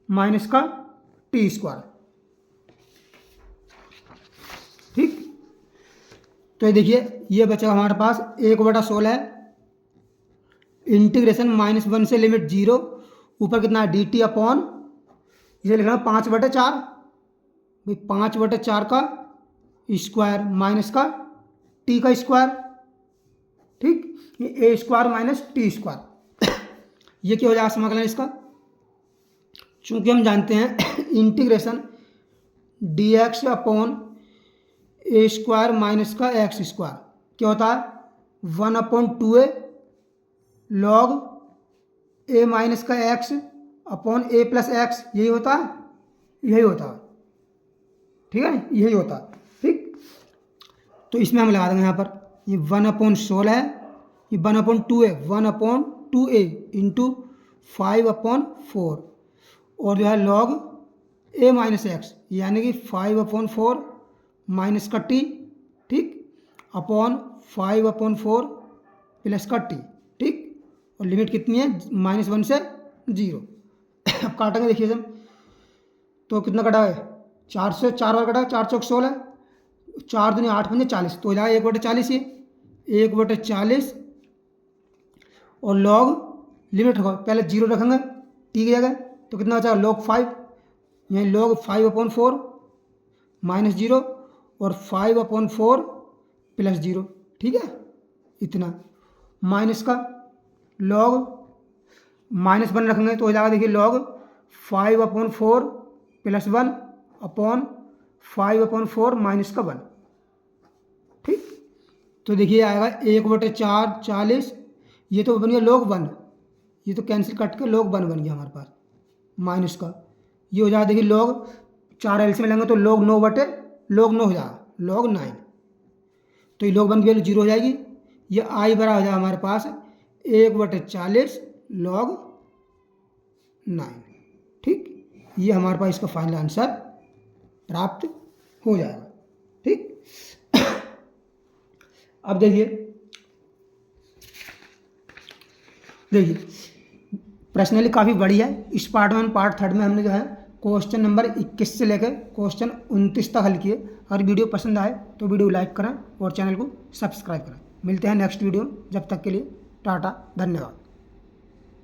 A: माइनस का टी स्क्वायर, ठीक। तो ये देखिए ये बचा हमारे पास 1/16 है, इंटीग्रेशन -1 से लिमिट 0, ऊपर कितना है डी टी अपॉन, इसे लिखना 5/4, भाई 5/4 का स्क्वायर माइनस का टी का स्क्वायर, ठीक, ये a square minus T square. ये क्या हो जाएगा समाकलन इसका, चूंकि हम जानते हैं इंटीग्रेशन डी एक्स अपॉन ए स्क्वायर माइनस का एक्स स्क्वायर क्या होता है 1/2a लॉग a माइनस का x upon a plus x, यही होता है, ठीक है, यही होता है, ठीक। तो इसमें हम लगा देंगे यहाँ पर, ये 1/16 है, ये 1/2a 1/2a इंटू 5/4 और जो है लॉग a माइनस एक्स, यानी कि 5/4 माइनस का टी, ठीक, अपॉन 5/4 प्लस का टी, ठीक। और लिमिट कितनी है -1 से 0। अब काटेंगे देखिए हम, तो कितना कटा है 4 से 4 बार कटा, 4 चौक 16, 4 दूनी 8 पंजे 40, तो हो जाएगा 1/40, ये 1/40 और लॉग लिमिट रखो, पहले 0 रखेंगे टी की जगह, तो कितना बचा log 5, यानी log 5/4 -0 और 5/4 प्लस 0, ठीक है, इतना माइनस का log -1 रखेंगे तो हो जाएगा देखिए log 5/4 प्लस 1 अपॉन 5/4 माइनस का 1, ठीक। तो देखिए आएगा 1/4 40, ये तो बन गया log 1, ये तो कैंसिल कट के log 1 बन गया हमारे पास माइनस का, ये हो जाएगा देखिए log 4 एलसीएम लेंगे तो log 9 बटे log 9 हो जाएगा, log 9। तो ये log 1 की वैल्यू 0 हो जाएगी। ये आई बराबर हो जाएगा हमारे पास 1/40 log 9। ठीक, ये हमारे पास इसका फाइनल आंसर प्राप्त हो जाएगा। ठीक, अब देखिए पर्सनली काफ़ी बढ़िया है। इस पार्ट में पार्ट थर्ड में हमने जो है क्वेश्चन नंबर 21 से लेकर क्वेश्चन 29 तक हल किए। अगर वीडियो पसंद आए तो वीडियो लाइक करें और चैनल को सब्सक्राइब करें। मिलते हैं नेक्स्ट वीडियो, जब तक के लिए टाटा, धन्यवाद।